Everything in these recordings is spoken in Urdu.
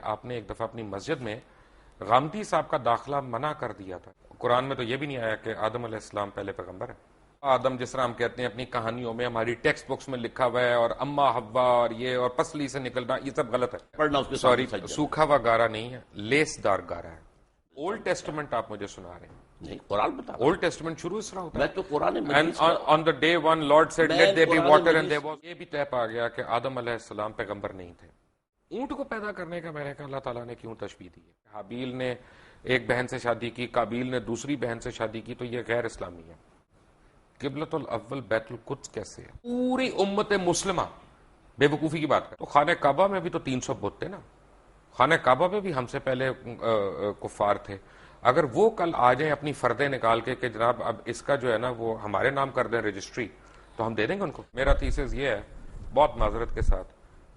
آپ نے ایک دفعہ اپنی مسجد میں غامدی صاحب کا داخلہ منع کر دیا تھا. قرآن میں تو یہ بھی نہیں آیا کہ آدم علیہ السلام پہلے پیغمبر ہے. آدم جس طرح ہم کہتے ہیں اپنی کہانیوں میں, ہماری ٹیکسٹ بکس میں لکھا ہوا ہے, اور اما حوا اور یہ اور پسلی سے نکلنا, یہ سب غلط ہے. پڑھنا اس کے سوری, ساتھ سوکھا ہوا گارا نہیں ہے, لیس دار گارا ہے. اولڈ ٹیسٹمنٹ آپ مجھے سنا رہے ہیں. نہیں, قرآن بتا. اولڈ ٹیسٹمنٹ شروع اس طرح ہوتا ہے. میں تو قرآن And مجید کا on the day one Lord said let there be Quran water and Majeed there was. یہ بھی طے پا گیا کہ آدم علیہ السلام پیغمبر نہیں تھے. اونٹ کو پیدا کرنے کا میں نے کہا اللہ تعالیٰ نے کیوں تشبیہ دی ہے؟ حابیل نے ایک بہن سے شادی کی, قابیل نے دوسری بہن سے شادی کی, تو یہ غیر اسلامی ہے. قبلۃ الاول بیت القدس کیسے ہے؟ پوری امت مسلمہ بے وقوفی کی بات کر. تو خانہ کعبہ میں بھی تو 300 بت تھے نا. خانہ کعبہ میں بھی ہم سے پہلے کفار تھے. اگر وہ کل آ جائیں اپنی فردیں نکال کے کہ جناب اب اس کا جو ہے نا وہ ہمارے نام کر دیں رجسٹری, تو ہم دے دیں گے ان کو. میرا تھیسس یہ ہے بہت معذرت کے ساتھ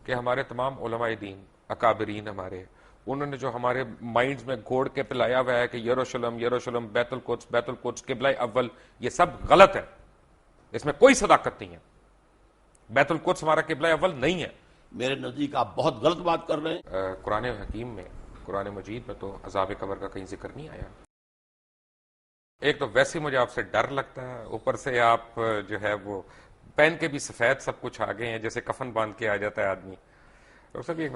کہ ہمارے تمام علماء دین اکابرین ہمارے, انہوں نے جو ہمارے مائنڈز میں گھوڑ کے پلایا ہوا ہے کہ یروشلم یروشلم بیت القدس قبلہ اول, یہ سب غلط ہے. اس میں کوئی صداقت نہیں ہے. بیت القدس ہمارا قبلہ اول نہیں ہے. میرے نزدیک آپ بہت غلط بات کر رہے ہیں. قرآن حکیم میں, قرآن مجید میں تو عذاب قبر کا کہیں ذکر نہیں آیا. ایک تو ویسے مجھے آپ سے ڈر لگتا ہے, اوپر سے آپ جو ہے وہ پہن کے بھی سفید سب کچھ آگے ہیں, جیسے کفن باندھ کے آ جاتا ہے آدمی.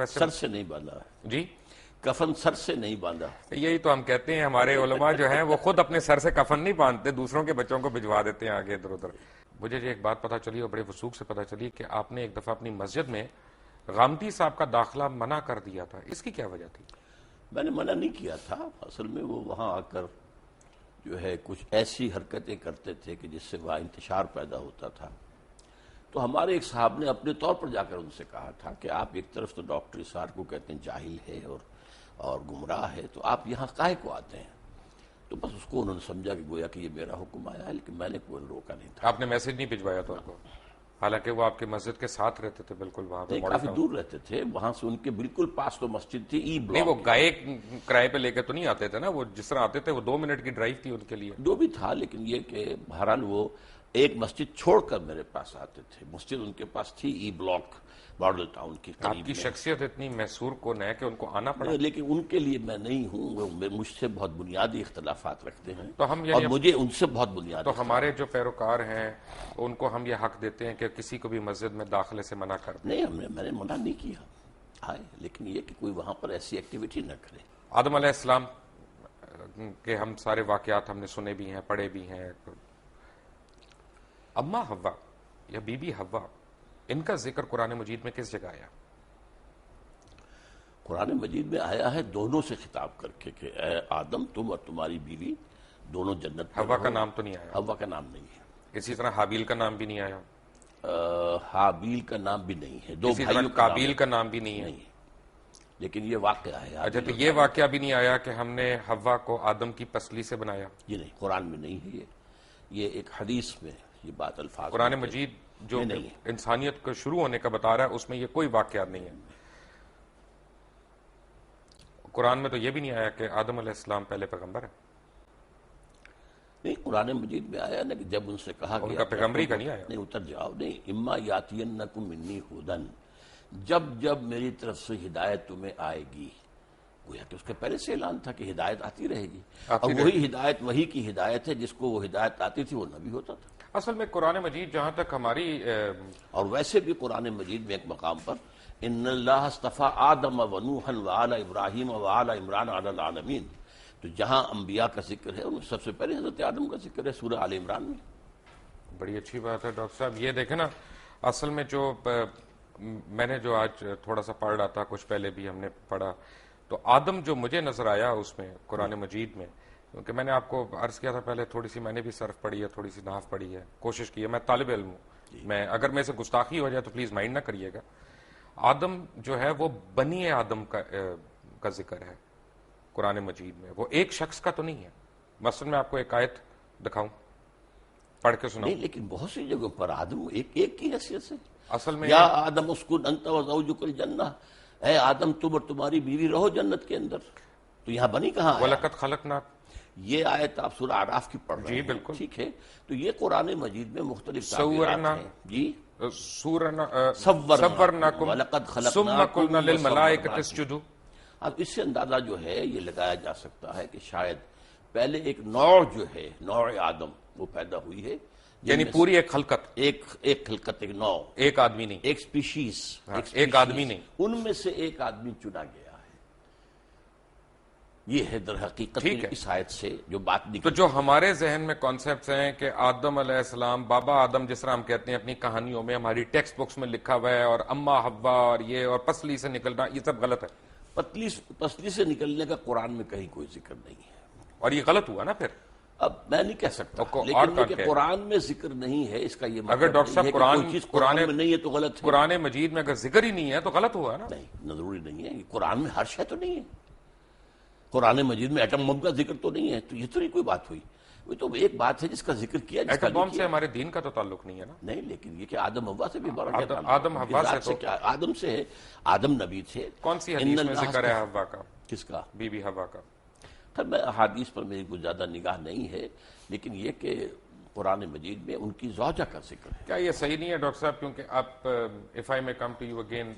سر سے نہیں باندھا جی, کفن سر سے نہیں باندھا. یہی تو ہم کہتے ہیں ہمارے علماء جو ہیں وہ خود اپنے سر سے کفن نہیں باندھتے, دوسروں کے بچوں کو بھجوا دیتے ہیں آگے ادھر ادھر. مجھے ایک بات پتہ چلی اور بڑے وثوق سے پتہ چلی کہ آپ نے ایک دفعہ اپنی مسجد میں غامدی صاحب کا داخلہ منع کر دیا تھا. اس کی کیا وجہ تھی؟ میں نے منع نہیں کیا تھا. اصل میں وہ وہاں آ کر جو ہے کچھ ایسی حرکتیں کرتے تھے کہ جس سے وہاں انتشار پیدا ہوتا تھا. تو ہمارے ایک صاحب نے اپنے طور پر جا کر ان سے کہا تھا کہ آپ ایک طرف تو ڈاکٹر اسار کو کہتے ہیں جاہل ہے اور گمراہ ہے, تو آپ یہاں کاہے کو آتے ہیں؟ تو بس اس کو انہوں نے سمجھا کہ گویا کہ یہ میرا حکم آیا ہے, لیکن میں نے کوئی روکا نہیں تھا. آپ نے میسج نہیں بھجوایا تھا ان کو؟ حالانکہ وہ آپ کے مسجد کے ساتھ رہتے تھے بالکل وہاں پہ, کافی دور رہتے تھے. وہاں سے ان کے بالکل پاس تو مسجد تھی ای بلاک. نہیں, وہ گائے کرائے پہ لے کے تو نہیں آتے تھے نا, وہ جس طرح آتے تھے وہ 2 منٹ کی ڈرائیو تھی ان کے لیے. جو بھی تھا, لیکن یہ کہ بہرحال وہ ایک مسجد چھوڑ کر میرے پاس آتے تھے. مسجد ان کے پاس تھی ای بلاک ماڈل ٹاؤن کی قریب. آپ کی شخصیت اتنی محصور کون ہے کہ ان کو آنا پڑا؟ لیکن ان کے لیے میں نہیں ہوں, وہ مجھ سے بہت بنیادی اختلافات رکھتے ہیں تو ہم اور مجھے ان سے بہت بنیادی. تو ہمارے جو پیروکار ہیں ان کو ہم یہ حق دیتے ہیں کہ کسی کو بھی مسجد میں داخلے سے منع کر دیں. نہیں, میں نے منع نہیں کیا ہے, لیکن یہ کہ کوئی وہاں پر ایسی ایکٹیویٹی نہ کرے. آدم علیہ السلام کے ہم سارے واقعات ہم نے سنے بھی ہیں, پڑھے بھی ہیں. اما حوا یا بی بی حوا, ان کا ذکر قرآن مجید میں کس جگہ آیا؟ قرآن مجید میں آیا ہے دونوں سے خطاب کر کے کہ اے آدم تم اور تمہاری بیوی دونوں جنت میں. حوا کا نام تو نہیں آیا. حوا کا نام نہیں ہے. اسی طرح حابیل کا نام بھی نہیں آیا. حابیل کا نام بھی نہیں ہے. 2 بھائیوں قابیل کا نام بھی نہیں ہے. لیکن یہ واقعہ ہے. اچھا, تو یہ واقعہ بھی نہیں آیا کہ ہم نے حوا کو آدم کی پسلی سے بنایا؟ یہ نہیں, قرآن میں نہیں ہے. یہ ایک حدیث میں یہ بات الفاظ. قرآن مجید جو انسانیت کو شروع ہونے کا بتا رہا ہے اس میں یہ کوئی واقعات نہیں ہے. قرآن میں تو یہ بھی نہیں آیا کہ آدم علیہ السلام پہلے پیغمبر ہے. نہیں, قرآن مجید میں آیا نا کہ جب ان سے کہا ان کا پیغمبری کا نہیں آیا. نہیں, اتر جاؤ. نہیں, اما یاتینکم منی ھدی, جب جب میری طرف سے ہدایت تمہیں آئے گی. گویا کہ اس کے پہلے سے اعلان تھا کہ ہدایت آتی رہے گی, اور وہی ہدایت وہی کی ہدایت ہے جس کو وہ ہدایت آتی تھی وہ نبی ہوتا تھا. اصل میں قرآن مجید جہاں تک ہماری اور ویسے بھی قرآن مجید میں ایک مقام پر ان اللہ اصطفیٰ آدم و نوحا وآل ابراہیم وآل عمران علی العالمین, تو جہاں انبیاء کا ذکر ہے ان میں سب سے پہلے حضرت آدم کا ذکر ہے سورہ آل عمران میں. بڑی اچھی بات ہے ڈاکٹر صاحب. یہ دیکھیں نا, اصل میں جو میں نے جو آج تھوڑا سا پڑھ رہا تھا, کچھ پہلے بھی ہم نے پڑھا, تو آدم جو مجھے نظر آیا اس میں قرآن مجید میں, کیونکہ میں نے آپ کو عرض کیا تھا پہلے تھوڑی سی میں نے بھی صرف پڑھی ہے, تھوڑی سی نحو پڑھی ہے, کوشش کی ہے. میں طالب علم ہوں, میں اگر میں سے گستاخی ہو جائے تو پلیز مائنڈ نہ کریے گا. آدم جو ہے وہ بنی آدم کا ذکر ہے قرآن مجید میں, وہ ایک شخص کا تو نہیں ہے. مثلا میں آپ کو ایک آیت دکھاؤں, پڑھ کے سناؤں. نہیں, لیکن بہت سی جگہوں پر آدم ایک کی حیثیت سے. اصل میں یا آدم اسکن انت وزوجک الجنہ, اے آدم تم اور تمہاری بیوی رہو جنت کے اندر. تو یہاں بنی کہاں ہے؟ وَلَقَدْ خَلَقْنَا, یہ آیت آپ سورہ اعراف کی پڑھ رہے ہیں. جی بالکل, ٹھیک ہے. تو یہ قرآن مجید میں مختلف تعبیرات ہیں. جی, صورناکم ثم قلنا للملائکۃ اسجدوا, اب اس سے اندازہ جو ہے یہ لگایا جا سکتا ہے کہ شاید پہلے ایک نوع جو ہے نوع آدم وہ پیدا ہوئی ہے، یعنی پوری ایک خلقت، ایک خلقت، ایک نوع، ایک آدمی نہیں، ایک سپیشیز، ایک آدمی نہیں، ان میں سے ایک آدمی چنا گیا ہے۔ یہ ہے در حقیقت اس آیت سے جو بات نکلی۔ تو جو ہمارے ذہن میں کانسیپٹس ہیں کہ آدم علیہ السلام، بابا آدم جس طرح ہم کہتے ہیں اپنی کہانیوں میں، ہماری ٹیکسٹ بکس میں لکھا ہوا ہے، اور اما حوا اور یہ اور پسلی سے نکلنا، یہ سب غلط ہے۔ پسلی سے نکلنے کا قرآن میں کہیں کوئی ذکر نہیں ہے، اور یہ غلط ہوا نا پھر۔ اب میں نہیں کہہ سکتا، لیکن یہ کہ قرآن میں ذکر نہیں ہے اس کا یہ مطلب اگر ڈاکٹر صاحب قرآن میں نہیں ہے تو غلط ہے۔ قرآن مجید میں اگر ذکر ہی نہیں ہے تو غلط ہوا نا۔ نہیں، ضروری نہیں ہے، قرآن میں ہر شے تو نہیں ہے، قرآن مجید میں ایٹم بم کا ذکر تو نہیں ہے، تو یہ تو نہیں کوئی بات ہوئی، وہ تو ایک بات ہے جس کا ذکر کیا، جس کا ایٹم بم سے ہمارے دین کا تو تعلق نہیں ہے نا۔ نہیں، لیکن یہ کہ آدم حوا سے بھی بڑا آدم حوا سے تو آدم سے ہے، آدم نبی تھے۔ کون سی حدیث میں ذکر ہے حوا کا؟ کس کا؟ بی بی حوا کا۔ خیر میں احادیث پر میری کوئی زیادہ نگاہ نہیں ہے، لیکن یہ کہ قرآن مجید میں ان کی زوجہ کا ذکر ہے۔ کیا یہ صحیح نہیں ہے ڈاکٹر صاحب؟ کیونکہ آپ اف آئی میں کم ٹو یو اگین،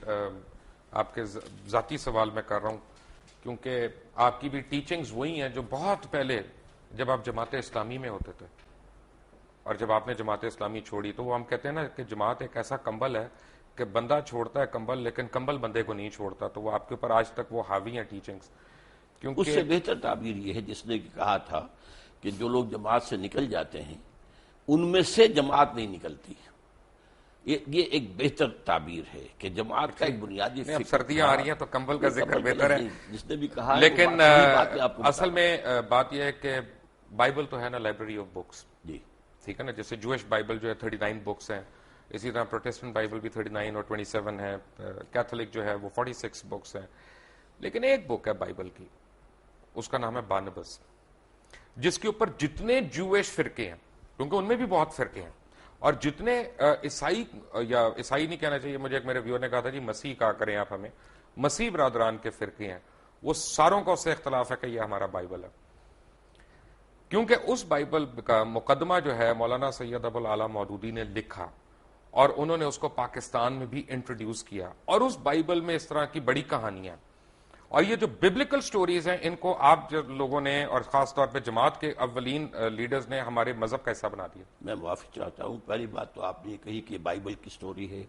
آپ کے ذاتی سوال میں کر رہا ہوں، کیونکہ آپ کی بھی ٹیچنگز وہی ہیں جو بہت پہلے جب آپ جماعت اسلامی میں ہوتے تھے، اور جب آپ نے جماعت اسلامی چھوڑی تو وہ ہم کہتے ہیں نا کہ جماعت ایک ایسا کمبل ہے کہ بندہ چھوڑتا ہے کمبل، لیکن کمبل بندے کو نہیں چھوڑتا، تو وہ آپ کے اوپر آج تک وہ حاوی ہیں ٹیچنگز۔ اس سے بہتر تعبیر یہ ہے جس نے کہا تھا کہ جو لوگ جماعت سے نکل جاتے ہیں ان میں سے جماعت نہیں نکلتی، یہ ایک بہتر تعبیر ہے کہ جماعت کا ایک بنیادی اب سردیاں آ رہی ہیں تو کمبل کا ذکر بہتر ہے، جس نے بھی کہا، لیکن اصل میں بات یہ ہے کہ بائبل تو ہے نا لائبریری آف بکس، جی ٹھیک ہے نا، جیسے جوش بائبل جو ہے 39 بکس ہیں، اسی طرح پروٹیسٹنٹ بائبل بھی 39 اور 27 ہے، کیتھولک جو ہے وہ 46 بکس ہیں، لیکن ایک بک ہے بائبل کی، اس کا نام ہے بارنبس، جس کے اوپر جتنے جوش فرقے ہیں، کیونکہ ان میں بھی بہت فرقے ہیں، اور جتنے عیسائی، یا عیسائی نہیں کہنا چاہیے مجھے، ایک میرے ویور نے کہا تھا جی مسیح کہا کریں آپ ہمیں، مسیح برادران کے فرقے ہیں، وہ ساروں کا اس سے اختلاف ہے کہ یہ ہمارا بائبل ہے، کیونکہ اس بائبل کا مقدمہ جو ہے مولانا سید ابو العلا مودودی نے لکھا، اور انہوں نے اس کو پاکستان میں بھی انٹروڈیوس کیا، اور اس بائبل میں اس طرح کی بڑی کہانیاں، اور یہ جو ببلیکل سٹوریز ہیں ان کو آپ لوگوں نے اور خاص طور پہ جماعت کے اولین لیڈرز نے ہمارے مذہب کا حصہ بنا دیا۔ میں معافی چاہتا ہوں، پہلی بات تو آپ نے کہی کہ بائبل کی سٹوری ہے،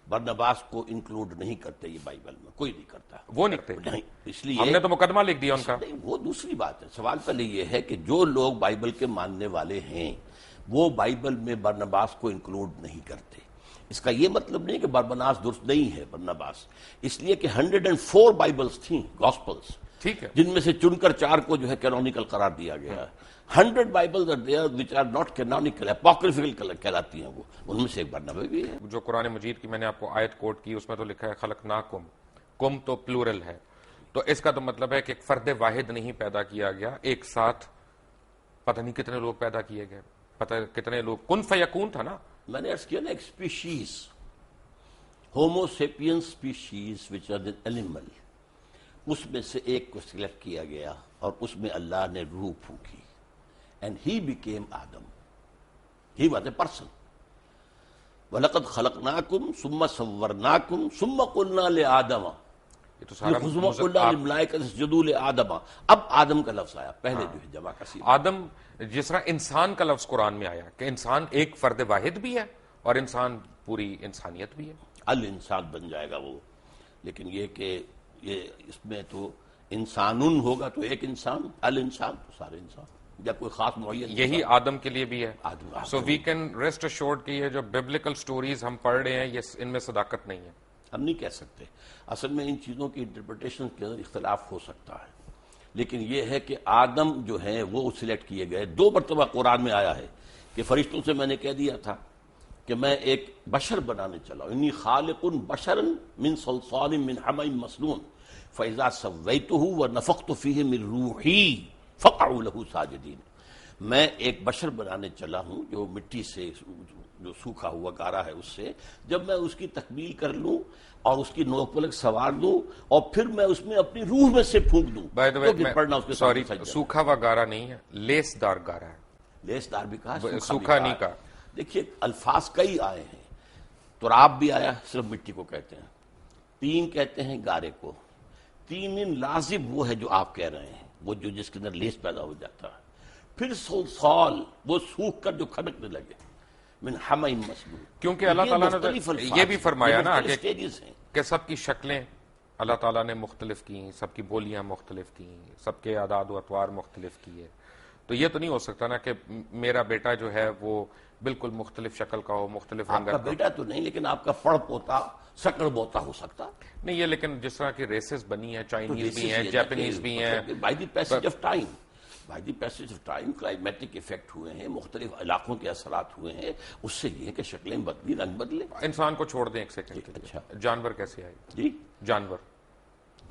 برنباس کو انکلوڈ نہیں کرتے، یہ بائبل میں کوئی نہیں کرتا، وہ نہیں کرتے، نہیں، اس لیے ہم نے تو مقدمہ لکھ دیا ان کا۔ نہیں، وہ دوسری بات ہے، سوال پہلے یہ ہے کہ جو لوگ بائبل کے ماننے والے ہیں وہ بائبل میں برنباس کو انکلوڈ نہیں کرتے، اس کا یہ مطلب نہیں کہ برنباس درست نہیں ہے، برنباس اس لیے کہ 104 بائبلز تھیں، گاسپلز، ٹھیک ہے، جن میں سے چن کر 4 کو جو ہے کینونیکل قرار دیا گیا ہے، 100 bibles are there which are not canonical، apocryphal کہلاتی ہیں، وہ ان میں سے ایک برنبا بھی ہے۔ جو قرآن مجید کی میں نے آپ کو آیت کوٹ کی، اس میں تو لکھا ہے خلقناکم، کم تو پلورل ہے، تو اس کا تو مطلب ہے کہ ایک فرد واحد نہیں پیدا کیا گیا، ایک ساتھ پتہ نہیں کتنے لوگ پیدا کیے گئے، پتہ کتنے لوگ، کن فیکون تھا نا۔ میں نے عرض کیا نا ایک species, Homo sapiens species which are an animal, اس میں سے ایک کو سلیکٹ کیا گیا اور اس میں اللہ نے روح پھونکی، and he became Adam, he was a person, وَلَقَدْ خَلَقْنَاكُمْ ثُمَّ صَوَّرْنَاكُمْ ثُمَّ قُلْنَا لِآدَمَ یہ تو سارا قُلْنَا لِلْمَلَائِكَةِ اسْجُدُوا لِآدَمَ، اب آدم کا لفظ آیا، پہلے جو ہے جمع کا صیغہ، آدم، جس طرح انسان کا لفظ قرآن میں آیا کہ انسان ایک فرد واحد بھی ہے اور انسان پوری انسانیت بھی ہے، الانسان بن جائے گا وہ، لیکن یہ کہ یہ اس میں تو انسانن ہوگا تو ایک انسان، الانسان تو سارے انسان، یا کوئی خاص معین، یہی آدم کے لیے بھی ہے۔ سو وی کین ریسٹ ایشورڈ کہ یہ جو ببلیکل سٹوریز ہم پڑھ رہے ہیں یہ ان میں صداقت نہیں ہے، ہم نہیں کہہ سکتے، اصل میں ان چیزوں کی انٹرپریٹیشن کے اندر اختلاف ہو سکتا ہے، لیکن یہ ہے کہ آدم جو ہیں وہ سلیکٹ کیے گئے، 2 مرتبہ قرآن میں آیا ہے کہ فرشتوں سے میں نے کہہ دیا تھا کہ میں ایک بشر بنانے چلا ہوں، انی خالق بشرا من صلصال من حمأ مسنون فاذا سویتہ ونفخت فیہ من روحی فقعوا لہ ساجدین، میں ایک بشر بنانے چلا ہوں جو مٹی سے، جو سوکھا ہوا گارا ہے، اس سے جب میں اس کی تکمیل کر لوں اور اس کی نوک پلک سوار دوں اور پھر میں اس میں اپنی روح میں سے پھونک دوں تو پھر پڑھنا اس کے سامنے سجدہ۔ سوکھا ہوا گارا نہیں ہے، لیس دار گارا ہے، لیس دار بھی کہا، سوکھا نہیں کہا۔ دیکھیے الفاظ کئی آئے ہیں، تراب بھی آیا، صرف مٹی کو کہتے ہیں، تین کہتے ہیں گارے کو، تین لازم وہ ہے جو آپ کہہ رہے ہیں، وہ جو جس کے اندر لیس پیدا ہو جاتا ہے، پھر سال وہ سوکھ کر جو کھڑکنے لگے، من حمئ مسنون، کیونکہ اللہ تعالیٰ نے یہ بھی فرمایا نا ہیں کہ سب کی شکلیں اللہ تعالیٰ نے مختلف کی، سب کی بولیاں مختلف کی، سب کے اعداد و اطوار مختلف کیے، تو یہ تو نہیں ہو سکتا نا کہ میرا بیٹا جو ہے وہ بالکل مختلف شکل کا ہو، مختلف آپ کا بیٹا تو نہیں، لیکن آپ کا پڑ پوتا سکڑ بوتا ہو سکتا نہیں، یہ لیکن جس طرح کی ریسز بنی ہیں، چائنیز بھی ہیں، جاپنیز بھی ہیں، by the passage of time, by the passage of time climatic effect ہوئے ہیں، مختلف علاقوں کے اثرات ہوئے ہیں، اس سے یہ ہے کہ شکلیں بدلی، رنگ بدلے۔ انسان کو چھوڑ دیں ایک سیکنڈ کے لیے، اچھا، جانور کیسے آئے؟ جی جانور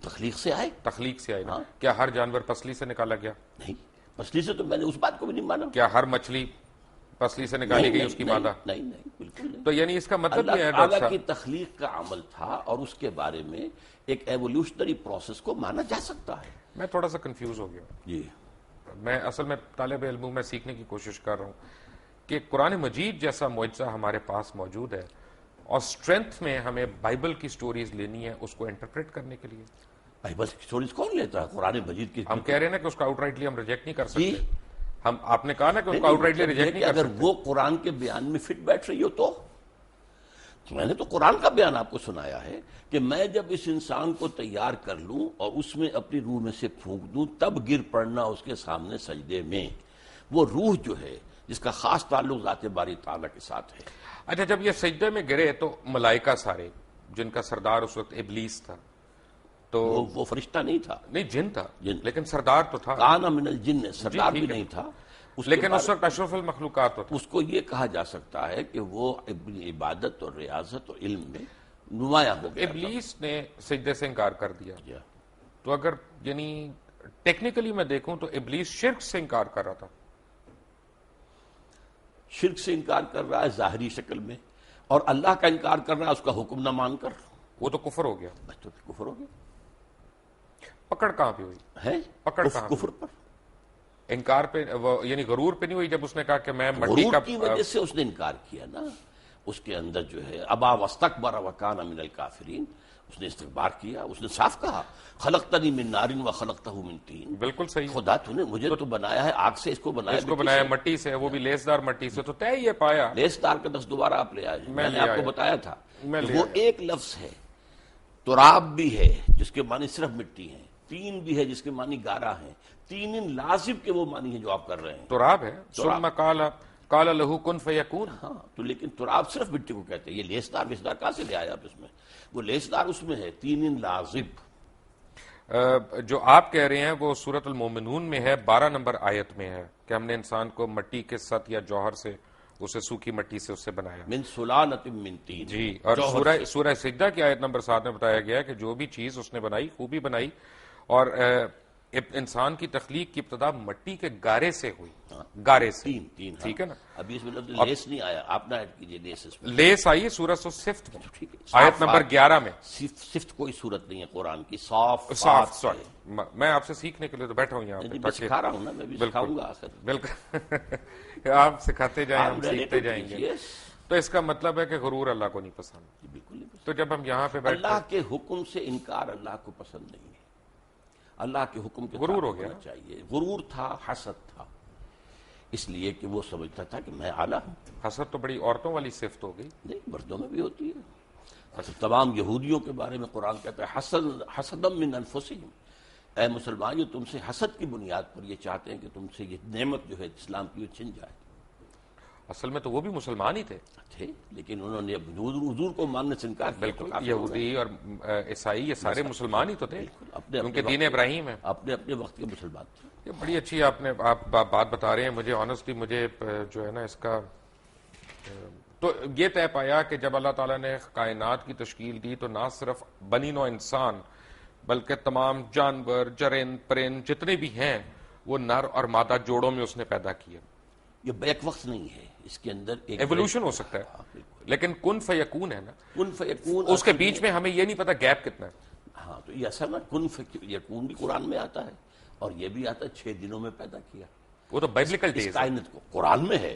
تخلیق سے آئے، تخلیق سے آئے نا؟ کیا ہر جانور پسلی سے نکالا گیا؟ نہیں، پسلی سے تو میں نے اس بات کو بھی نہیں مانا۔ کیا ہر مچھلی پسلی سے نکالی گئی اس کی مادہ؟ نہیں نہیں، بالکل نہیں۔ تو یعنی اس کا مطلب یہ ہے اللہ ڈاکٹر تعالیٰ کی صاحب، تخلیق کا عمل تھا اور اس کے بارے میں ایک ایوولوشنری پروسیس کو مانا جا سکتا ہے۔ میں تھوڑا سا کنفیوز ہو گیا، جی، میں اصل میں طالب علم ہوں، میں سیکھنے کی کوشش کر رہا ہوں کہ قرآن مجید جیسا معجزہ ہمارے پاس موجود ہے اور اسٹرینتھ میں ہمیں بائبل کی سٹوریز لینی ہے اس کو انٹرپریٹ کرنے کے لیے۔ بائبل کی سٹوریز کون لیتا ہے؟ قرآن مجید کی ہم کہہ رہے ہیں نا کہ اس کو آؤٹ رائٹلی ہم ریجیکٹ نہیں کر جی، سکتے، ہم آپ نے کہا نا کہ اس کو آؤٹ رائٹلی ریجیکٹ نہیں کر اگر سکتے۔ وہ قرآن کے بیان میں فٹ بیٹھ رہی ہو تو میں نے تو قرآن کا بیان آپ کو سنایا ہے کہ میں جب اس انسان کو تیار کر لوں اور اس میں اپنی روح میں سے پھونک دوں تب گر پڑنا اس کے سامنے سجدے میں۔ وہ روح جو ہے جس کا خاص تعلق ذات باری تعالیٰ کے ساتھ ہے۔ اچھا، جب یہ سجدے میں گرے تو ملائکہ سارے، جن کا سردار اس وقت ابلیس تھا، تو وہ فرشتہ نہیں تھا، نہیں جن تھا، جن لیکن سردار تو تھا، کان من الجن، سردار بھی ٹھیک ہے، نہیں تھا، لیکن اس وقت اشرف المخلوقات تو تھا۔ اس کو یہ کہا جا سکتا ہے کہ وہ اپنی عبادت اور ریاضت اور علم میں نمایاں ہو گیا تھا۔ ابلیس نے سجدے سے انکار کر دیا، جی، تو اگر یعنی ٹیکنیکلی میں دیکھوں تو ابلیس شرک سے انکار کر رہا تھا۔ شرک سے انکار کر رہا ہے ظاہری شکل میں، اور اللہ کا انکار کر رہا ہے اس کا حکم نہ مان کر، وہ تو کفر ہو گیا۔ بس تو کفر ہو گیا پکڑ کہاں پہ ہوئی؟ ہے، پکڑ کہاں پہ؟ کفر پر، انکار پہ یعنی غرور پہ نہیں ہوئی جب اس نے کہا کہ میں مٹی غرور کا کی وجہ سے اس نے انکار کیا نا۔ اس کے اندر جو ہے ابا واستکبر وکان من الکافرین، اس نے استکبار کیا، اس نے صاف کہا خلقتنی من نار وخلقتہ من طین، بالکل صحیح، خدا تو نے مجھے تو بنایا ہے آگ سے، اس کو بنایا اس کو بنایا مٹی سے، وہ بھی لیسدار مٹی سے، تو طے یہ پایا۔ لیس دار کا لفظ دوبارہ آپ لے آئے، میں نے لے آپ کو آیا، بتایا تھا میں کہ لے وہ آیا۔ ایک لفظ ہے، تراب بھی ہے جس کے معنی صرف مٹی ہیں، تین بھی ہے جس کے معنی گارا ہیں، تین لازم کے وہ معنی ہیں جو آپ کر رہے ہیں۔ تراب ہے، ثم قال لہو کن فیکون۔ ہاں تو لیکن تراب صرف مٹی کو کہتے ہیں، یہ لیسدار ویسدار کہاں سے لے آیا آپ اس میں؟ وہ لیسدار اس میں ہے، تین لازم۔ جو آپ کہہ رہے ہیں وہ سورۃ المومنون میں ہے، 12 نمبر آیت میں ہے کہ ہم نے انسان کو مٹی کے ست یا جوہر سے، اسے سوکھی مٹی سے اس سے بنایا۔ من سلالۃ من طین، جی، اور سورہ سجدہ کی آیت نمبر 7 میں بتایا گیا ہے کہ جو بھی چیز اس نے بنائی خوبی بنائی، اور انسان کی تخلیق کی ابتدا مٹی کے گارے سے ہوئی، گارے سے، تین ٹھیک ہے نا؟ ابھی اس میں لفظ لیس نہیں آیا، آپ نہ ایڈ کیجئے لیس اس میں، لیس آئی سورۃ الصفت میں، ٹھیک ہے، آیت نمبر 11 میں۔ صفت کوئی صورت نہیں ہے قرآن کی، صاف صاف، سوری، میں آپ سے سیکھنے کے لیے تو بیٹھا ہوں یہاں پہ، میں سکھا رہا ہوں نا، میں بھی سکھاؤں گا آخر، بالکل آپ سکھاتے جائیں، ہم سیکھتے جائیں گے۔ تو اس کا مطلب ہے کہ غرور اللہ کو نہیں پسند، بالکل نہیں پسند۔ تو جب ہم یہاں پہ بیٹھتے اللہ کے حکم سے انکار اللہ کو پسند نہیں ہے، اللہ کے حکم کے غرور ہو تابع گیا ہونا چاہیے۔ غرور تھا، حسد تھا، اس لیے کہ وہ سمجھتا تھا کہ میں اعلیٰ ہوں۔ حسد تو بڑی عورتوں والی صفت ہو گئی۔ نہیں، مردوں میں بھی ہوتی ہے۔ اچھا، تمام یہودیوں کے بارے میں قرآن کہتا ہے حسدم من انفسہم، اے مسلمان، یہ تم سے حسد کی بنیاد پر یہ چاہتے ہیں کہ تم سے یہ نعمت جو ہے اسلام کی وہ چھن جائے۔ اصل میں تو وہ بھی مسلمان ہی تھے، لیکن انہوں نے حضور کو ماننے سے انکار کیا۔ بالکل، یہودی اور عیسائی یہ سارے مسلمان ہی تو تھے، کیونکہ دین ابراہیم ہے، اپنے اپنے وقت کے مسلمان تھے۔ یہ بڑی اچھی آپ بات بتا رہے ہیں مجھے، آنیسٹلی مجھے جو ہے نا اس کا تو یہ طے پایا کہ جب اللہ تعالیٰ نے کائنات کی تشکیل دی تو نہ صرف بنی نوع انسان بلکہ تمام جانور، جرند، پرند جتنے بھی ہیں وہ نر اور مادہ جوڑوں میں اس نے پیدا کیا۔ یہ بیک وقت نہیں ہے، اس کے اندر ایک ایوولوشن ہو سکتا ہے، لیکن کن فیکون ہے نا، کن فیکون، اس کے بیچ میں ہمیں یہ نہیں پتا گیپ کتنا ہے۔ ہاں تو یہ اصل نا کن فیکون بھی قرآن میں آتا ہے، اور یہ بھی آتا ہے 6 دنوں میں پیدا کیا۔ وہ تو بائبلیکل اس ڈیز ہے، کائنات کو قرآن میں ہے،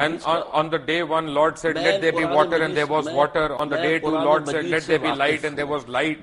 And on the day one, Lord said, "Let there be water," and there was water. On the day two, Lord said, "Let there be light," and there was light.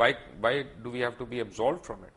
why do we have to be absolved from it?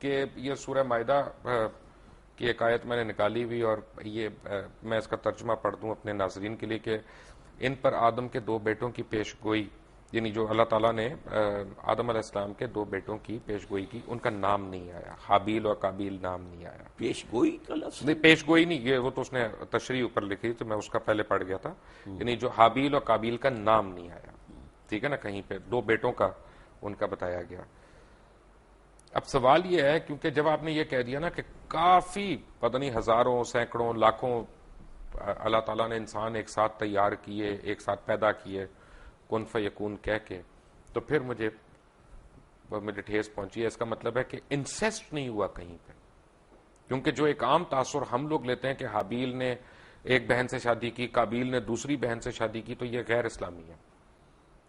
کہ یہ سورہ مائدہ کی ایک آیت میں نے نکالی ہوئی، اور یہ میں اس کا ترجمہ پڑھ دوں اپنے ناظرین کے لیے کہ ان پر آدم کے 2 بیٹوں کی پیش گوئی، یعنی جو اللہ تعالیٰ نے آدم علیہ السلام کے 2 بیٹوں کی پیش گوئی کی، ان کا نام نہیں آیا، حابیل اور قابیل نام نہیں آیا۔ پیش گوئی کا لفظ نہیں، پیش گوئی نہیں، یہ وہ تو اس نے تشریح اوپر لکھی تو میں اس کا پہلے پڑھ گیا تھا، یعنی جو حابیل اور قابیل کا نام نہیں آیا، ٹھیک ہے نا، کہیں پہ 2 بیٹوں کا ان کا بتایا گیا۔ اب سوال یہ ہے، کیونکہ جب آپ نے یہ کہہ دیا نا کہ کافی پتہ نہیں ہزاروں سینکڑوں لاکھوں اللہ تعالیٰ نے انسان ایک ساتھ تیار کیے، ایک ساتھ پیدا کیے کن فیکون کہہ کے، تو پھر مجھے ٹھیس پہنچی ہے۔ اس کا مطلب ہے کہ انسیسٹ نہیں ہوا کہیں پہ، کیونکہ جو ایک عام تاثر ہم لوگ لیتے ہیں کہ حابیل نے ایک بہن سے شادی کی، قابیل نے دوسری بہن سے شادی کی، تو یہ غیر اسلامی ہے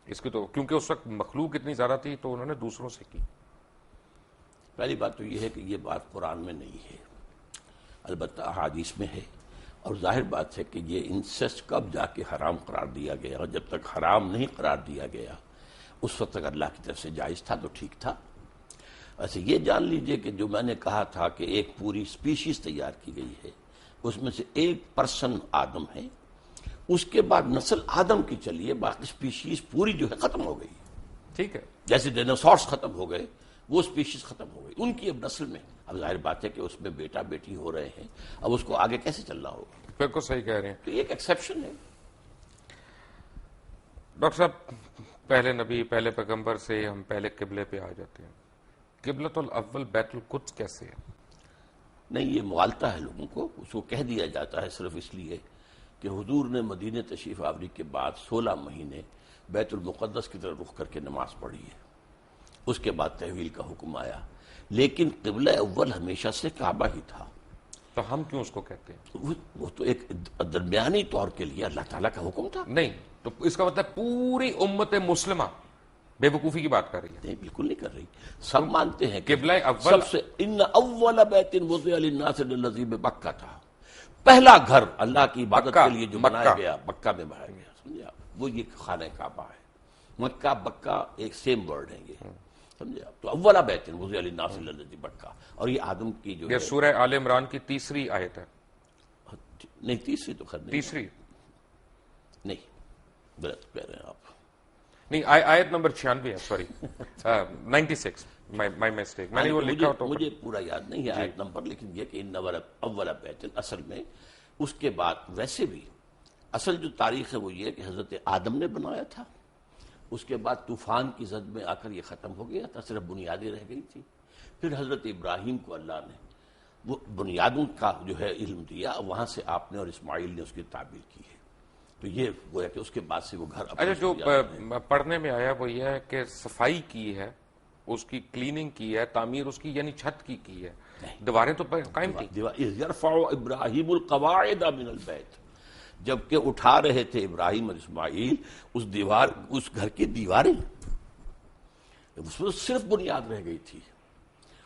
اس کی، تو کیونکہ اس وقت مخلوق اتنی زیادہ تھی تو انہوں نے دوسروں سے کی۔ پہلی بات تو یہ ہے کہ یہ بات قرآن میں نہیں ہے، البتہ احادیث میں ہے، اور ظاہر بات ہے کہ یہ انسیسٹ کب جا کے حرام قرار دیا گیا، اور جب تک حرام نہیں قرار دیا گیا اس وقت تک اللہ کی طرف سے جائز تھا تو ٹھیک تھا۔ ایسے یہ جان لیجئے کہ جو میں نے کہا تھا کہ ایک پوری سپیشیز تیار کی گئی ہے، اس میں سے ایک پرسن آدم ہے، اس کے بعد نسل آدم کی چلیے، باقی سپیشیز پوری جو ہے ختم ہو گئی، ٹھیک ہے، جیسے ڈینوسارس ختم ہو گئے وہ سپیشیز ختم ہو گئی، ان کی اب نسل میں اب ظاہر بات ہے کہ اس میں بیٹا بیٹی ہو رہے ہیں، اب اس کو آگے کیسے چلنا ہوگا؟ بالکل صحیح کہہ رہے ہیں تو یہ ایک ایکسیپشن ہے۔ ڈاکٹر صاحب، پہلے نبی پہلے پیغمبر سے ہم پہلے قبلے پہ آ جاتے ہیں، قبلۃ الاول بیت القدس کیسے ہے؟ نہیں، یہ مغالطہ ہے لوگوں کو، اس کو کہہ دیا جاتا ہے صرف اس لیے کہ حضور نے مدینہ تشریف آوری کے بعد 16 مہینے بیت المقدس کی طرف رخ کر کے نماز پڑھی ہے، اس کے بعد تحویل کا حکم آیا، لیکن قبلہ اول ہمیشہ سے کعبہ ہی تھا۔ تو ہم کیوں اس کو کہتے ہیں؟ وہ تو ایک درمیانی طور کے لیے اللہ تعالیٰ کا حکم تھا۔ نہیں، تو اس کا مطلب پوری امت مسلمہ بے وقوفی کی بات کر رہی ہے؟ نہیں، بالکل نہیں کر رہی، سب مانتے ہیں کہ قبلہ اول سب سے ان اول بیت وضع للناس للذی ببکہ تھا، پہلا گھر اللہ کی عبادت کے لیے جو بنایا گیا مکہ میں بنایا گیا، سمجھے آپ، وہ یہ خانہ کعبہ ہے۔ مکہ بکہ ایک سیم ورڈ ہے یہ، سمجھے آپ، تو اولا بیت وضع للناس للذی ببکہ، اور یہ آدم کی جو یہ سورہ آل عمران کی 3 آیت ہے۔ نہیں، تیسری تو خیر نہیں، تیسری نہیں، غلط کہہ رہے ہیں آپ، نہیں، آیت نمبر 96 ہے، سوری 96، مائی مسٹیک، میں نے وہ لکھا تو مجھے پورا یاد نہیں ہے آیت نمبر، لیکن یہ کہ ان اول بیت، اصل میں اس کے بعد ویسے بھی اصل جو تاریخ ہے وہ یہ کہ حضرت آدم نے بنایا تھا، اس کے بعد طوفان کی زد میں آ کر یہ ختم ہو گیا تھا، صرف بنیادیں رہ گئی تھی، پھر حضرت ابراہیم کو اللہ نے وہ بنیادوں کا جو ہے علم دیا، وہاں سے آپ نے اور اسماعیل نے اس کی تعبیر کی ہے، تو یہ گویا کہ اس کے بعد سے وہ گھر اچھا، جو پڑھنے میں آیا وہ یہ ہے کہ صفائی کی ہے، اس کی کلیننگ کی ہے، تعمیر اس کی یعنی چھت کی ہے، دیواریں تو قائم تھی۔ یرفع ابراہیم القواعد من البیت، جبکہ اٹھا رہے تھے ابراہیم اور اسماعیل اس گھر کی دیواریں، اس میں صرف بنیاد رہ گئی تھی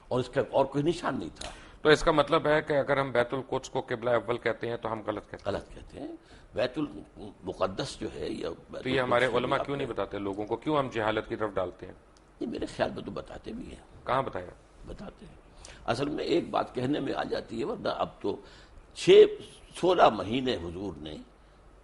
اور اس کا اور کوئی نشان نہیں تھا۔ تو اس کا مطلب ہے کہ اگر ہم بیت القدس کو قبلہ اول کہتے ہیں تو ہم غلط کہتے ہیں؟ غلط کہتے ہیں، بیت المقدس جو ہے یا تو یہ ہمارے علماء کیوں نہیں بتاتے لوگوں کو، کیوں ہم جہالت کی طرف ڈالتے ہیں؟ یہ میرے خیال میں تو بتاتے بھی ہیں، کہاں بتایا؟ بتاتے ہیں، اصل میں ایک بات کہنے میں آ جاتی ہے، ورنہ اب تو 16 مہینے حضور نے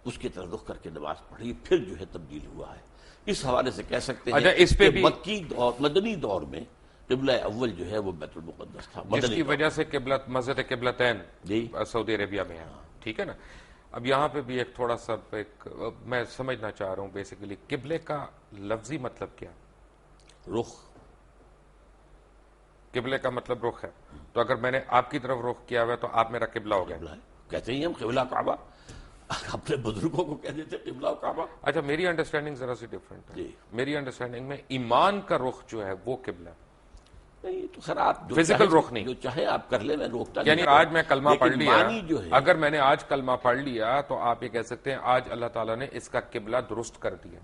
اس کی طرف رخ کر کے نماز پڑھی، پھر جو ہے تبدیل ہوا ہے، اس حوالے سے کہہ سکتے ہیں اس پہ کہ بھی مکی دور مدنی دور میں قبلہ اول جو ہے وہ بیت المقدس تھا، جس کی وجہ سے مسجد قبلتین جی سعودی عربیہ میں ہے، ٹھیک ہے نا۔ اب یہاں پہ بھی ایک تھوڑا سا میں سمجھنا چاہ رہا ہوں بیسیکلی قبلے کا لفظی مطلب کیا؟ رخ، قبلے کا مطلب رخ ہے، تو اگر میں نے آپ کی طرف رخ کیا ہوا ہے تو آپ میرا قبلہ ہو گیا۔ قبلہ ہے، کہتے ہیں ہم قبلہ کعبہ، اپنے بزرگوں کو کہہ دیتے قبلہ کعبہ۔ اچھا، میری انڈرسٹینڈنگ ذرا سی ڈفرینٹ ہے، جی، میری انڈرسٹینڈنگ میں ایمان کا رخ جو ہے وہ قبلہ ہے، نہیں تو خیر آپ فزیکل رخ نہیں، جو چاہے آپ کر لیں، میں روکتا نہیں، یعنی آج میں کلمہ پڑھ لیا، جو ہے اگر میں نے آج کلمہ پڑھ لیا تو آپ یہ کہہ سکتے ہیں آج اللہ تعالیٰ نے اس کا قبلہ درست کر دیا۔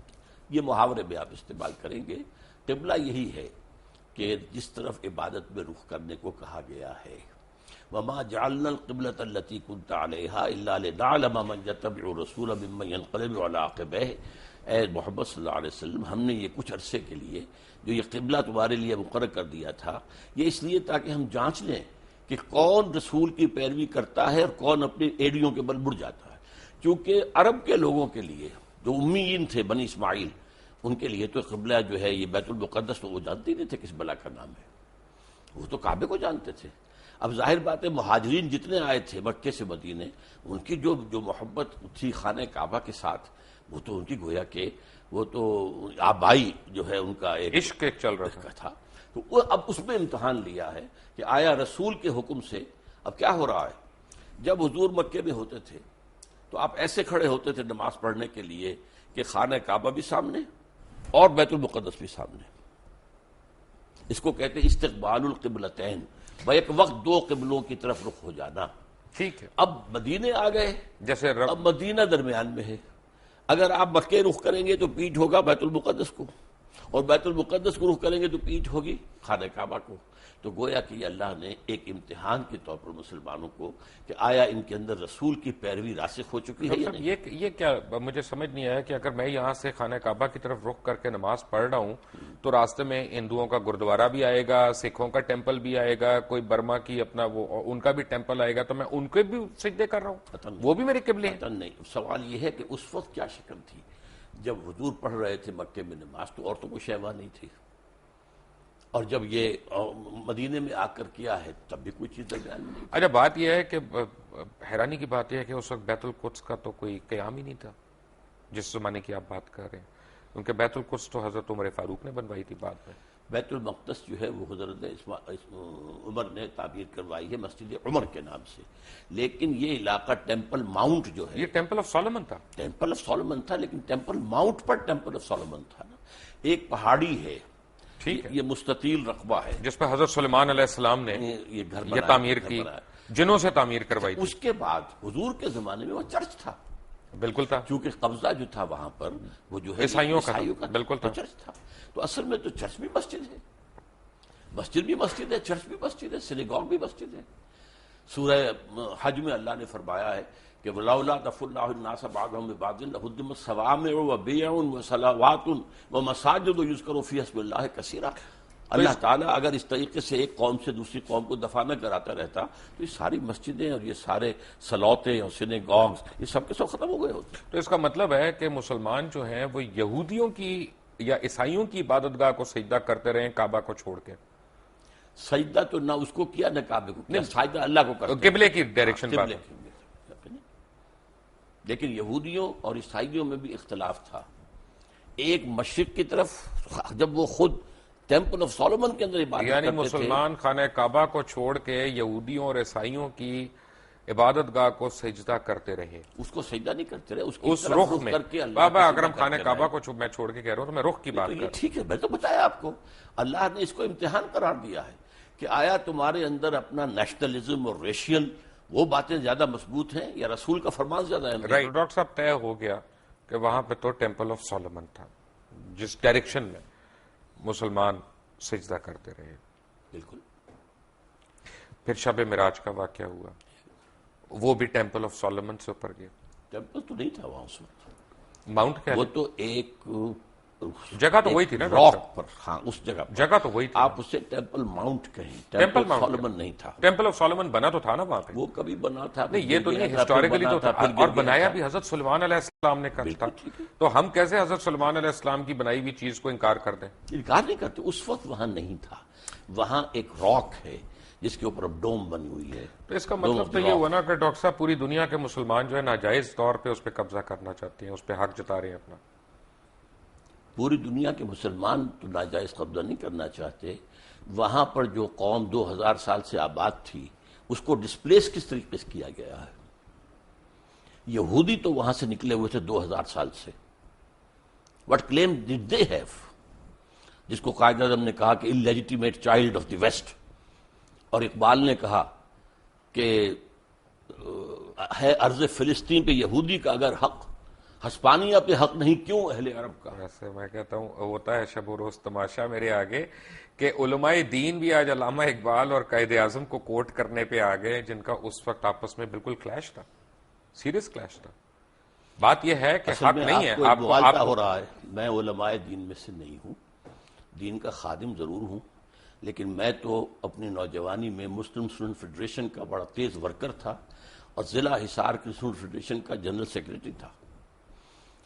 یہ محاورے میں آپ استعمال کریں گے، قبلہ یہی ہے کہ جس طرف عبادت میں رخ کرنے کو کہا گیا ہے، وَمَا جَعَلْنَا الْقِبْلَةَ الَّتِي كُنْتَ عَلَيْهَا إِلَّا لِنَعْلَمَ مَن يَتَّبِعُ الرَّسُولَ مِمَّن يَنقَلِبُ عَلَىٰ عَقِبَيْهِ، اے محمد صلی اللہ علیہ وسلم ہم نے یہ کچھ عرصے کے لیے جو یہ قبلہ تمہارے لیے مقرر کر دیا تھا یہ اس لیے تاکہ ہم جانچ لیں کہ کون رسول کی پیروی کرتا ہے اور کون اپنی ایڑیوں کے بل مڑ جاتا ہے. کیونکہ عرب کے لوگوں کے لیے جو امیین تھے بنی اسماعیل ان کے لیے تو قبلہ جو ہے یہ بیت المقدس تو وہ جانتے ہی نہیں تھے کس بلا کا نام ہے, وہ تو کعبے کو جانتے تھے. اب ظاہر بات ہے مہاجرین جتنے آئے تھے مکے سے مدینے ان کی جو محبت تھی خانہ کعبہ کے ساتھ وہ تو ان کی گویا کہ وہ تو آبائی جو ہے ان کا ایک عشق ایک چل رہا تھا. تو وہ اب اس میں امتحان لیا ہے کہ آیا رسول کے حکم سے اب کیا ہو رہا ہے. جب حضور مکے میں ہوتے تھے تو آپ ایسے کھڑے ہوتے تھے نماز پڑھنے کے لیے کہ خانہ کعبہ بھی سامنے اور بیت المقدس بھی سامنے. اس کو کہتے ہیں استقبال القبلتین, بیک وقت دو قبلوں کی طرف رخ ہو جانا. ٹھیک ہے. اب مدینے آ گئے, جیسے اب مدینہ درمیان میں ہے. اگر آپ مکے رخ کریں گے تو پیٹھ ہوگا بیت المقدس کو, اور بیت المقدس کو رخ کریں گے تو پیٹھ ہوگی خانہ کعبہ کو. تو گویا کہ اللہ نے ایک امتحان کے طور پر مسلمانوں کو کہ آیا ان کے اندر رسول کی پیروی راسخ ہو چکی ہے یا نہیں. یہ کیا مجھے سمجھ نہیں آیا کہ اگر میں یہاں سے خانہ کعبہ کی طرف رخ کر کے نماز پڑھ رہا ہوں تو راستے میں ہندوؤں کا گردوارہ بھی آئے گا, سکھوں کا ٹیمپل بھی آئے گا, کوئی برما کی اپنا وہ ان کا بھی ٹیمپل آئے گا, تو میں ان کے بھی سجدے کر رہا ہوں, وہ بھی میرے قبلے ہیں. نہیں, سوال یہ ہے کہ اس وقت کیا شکل تھی جب حضور پڑھ رہے تھے مکے میں نماز تو عورتوں کو شہوہ نہیں تھی, اور جب یہ مدینے میں آ کر کیا ہے تب بھی کوئی چیز درمیان میں نہیں. اچھا, بات یہ ہے کہ حیرانی کی بات یہ ہے کہ اس وقت بیت القدس کا تو کوئی قیام ہی نہیں تھا جس زمانے کی آپ بات کر رہے ہیں, کیونکہ بیت القدس تو حضرت عمر فاروق نے بنوائی تھی بعد میں. بیت المقدس جو ہے وہ حضرت عمر نے تعبیر کروائی ہے مسجد عمر کے نام سے, لیکن یہ علاقہ ٹیمپل ماؤنٹ جو ہے یہ ٹیمپل آف سولومن تھا. ٹیمپل آف سولومن تھا, لیکن temple Mount per temple of Solomon تھا نا. ایک پہاڑی ہے, ٹھیک ہے, یہ مستطیل رقبہ ہے جس پہ حضرت سلیمان علیہ السلام نے یہ گھر یہ تعمیر کی, جنوں سے تعمیر کروائی تھی. اس کے بعد حضور کے زمانے میں وہ چرچ تھا, بالکل تھا, کیونکہ قبضہ جو تھا وہاں پر وہ جو ہے عیسائیوں کا بالکل تھا, چرچ تھا. تو اصل میں تو چرچ بھی مسجد ہے, مسجد بھی مسجد ہے, چرچ بھی مسجد ہے, سینیگوگ بھی مسجد ہے. سورہ حج میں اللہ نے فرمایا ہے کہ وَلَوْلَا دَفْعُ اللَّهُ النَّاسَ بَعْضَهُم بِبَعْضٍ لَهُدِّمَتْ صَوَامِعُ وَبِيَعٌ وَصَلَوَاتٌ وَمَسَاجِدُ يُذْكَرُ فِيهَا اسْمُ اللَّهِ كَثِيرًا. اللہ تعالیٰ اگر اس طریقے سے ایک قوم سے دوسری قوم کو دفاع نہ کراتا رہتا تو یہ ساری مسجدیں اور یہ سارے سلوتے اور سینیگوگز یہ سب کے سب ختم ہو گئے ہوتے. تو اس کا مطلب ہے کہ مسلمان جو ہیں وہ یہودیوں کی یا عیسائیوں کی عبادت گاہ کو سجدہ کرتے رہے کعبہ کو چھوڑ کے. سجدہ تو نہ اس کو کیا نہ کعبے کو کیا, سجدہ اللہ کو کرتے, قبلے کی ڈائریکشن پر. لیکن یہودیوں اور عیسائیوں میں بھی اختلاف تھا. ایک مشرق کی طرف جب وہ خود ٹیمپل آف سولومن کے اندر عبادت یعنی کرتے مسلمان خانہ کعبہ کو چھوڑ کے یہودیوں اور عیسائیوں کی عبادت گاہ کو سجدہ کرتے رہے, اس کو سجدہ نہیں کرتے رہے, اس رخ میں. بابا اگر ہم خانہ کعبہ کو میں چھوڑ کے کہہ رہا ہوں تو میں رخ کی بات کر رہا ہوں. ٹھیک ہے, میں تو بتایا آپ کو, اللہ نے اس کو امتحان قرار دیا ہے کہ آیا تمہارے اندر اپنا نیشنلزم اور ریشیل وہ باتیں زیادہ مضبوط ہیں یا رسول کا فرمان زیادہ ہے. رائٹ ڈاکٹر صاحب, طے ہو گیا کہ وہاں پہ تو ٹیمپل آف سولومن تھا جس ڈائریکشن میں مسلمان سجدہ کرتے رہے. بالکل. پھر شب معراج کا واقعہ ہوا, وہ بھی ٹیمپل آف سولومن سے اوپر گیا. ٹیمپل تو نہیں تھا وہاں اس وقت, ماؤنٹ کیا وہ تو ایک جگہ تو وہی تھی نا راک پر, ہاں اس جگہ پر, جگہ تو وہی تھی. آپ اسے ٹیمپل ماؤنٹ کہیں, ٹیمپل آف سولومن نہیں تھا. ٹیمپل آف سولومن بنا تو تھا نا وہاں پہ, وہ کبھی بنا تھا نہیں, یہ تو نہیں, ہسٹوریکلی تو تھا, اور بنایا بھی حضرت سلیمان علیہ السلام نے کرا تھا. تو ہم کیسے حضرت سلیمان علیہ السلام کی بنائی ہوئی چیز کو انکار کر دیں؟ انکار نہیں کرتے, اس وقت وہاں نہیں تھا. وہاں ایک راک ہے جس کے اوپر اب ڈوم بنی ہوئی ہے. تو اس کا مطلب تو یہ ہوا نا کہ ڈاکٹر صاحب پوری دنیا کے مسلمان جو ہے ناجائز طور پہ اس پہ قبضہ کرنا چاہتے ہیں, اس پہ حق جتا رہے ہیں اپنا. پوری دنیا کے مسلمان تو ناجائز قبضہ نہیں کرنا چاہتے. وہاں پر جو قوم 2000 سال سے آباد تھی اس کو ڈسپلیس کس طریقے سے کیا گیا ہے. یہودی تو وہاں سے نکلے ہوئے تھے 2000 سال سے. وٹ کلیم ڈڈ دے ہیو, جس کو قائد اعظم نے کہا کہ انلیجیٹیمیٹ چائلڈ آف دی ویسٹ, اور اقبال نے کہا کہ ہے ارض فلسطین پہ یہودی کا اگر حق, ہسپانیہ پہ حق نہیں کیوں اہل عرب کا. ایسے میں کہتا ہوں ہوتا ہے شب و روز تماشا میرے آگے کہ علماء دین بھی آج علامہ اقبال اور قائد اعظم کو کوٹ کرنے پہ آ گئے, جن کا اس وقت آپس میں بالکل کلیش تھا, سیریس کلیش تھا. بات یہ ہے کہ حق نہیں ہے. آپ مغالطہ ہو رہا ہے. میں علماء دین میں سے نہیں ہوں، دین کا خادم ضرور ہوں، لیکن میں تو اپنی نوجوانی میں مسلم اسٹوڈنٹ فیڈریشن کا بڑا تیز ورکر تھا اور ضلع حصار کی اسٹوڈنٹ فیڈریشن کا جنرل سیکرٹری تھا،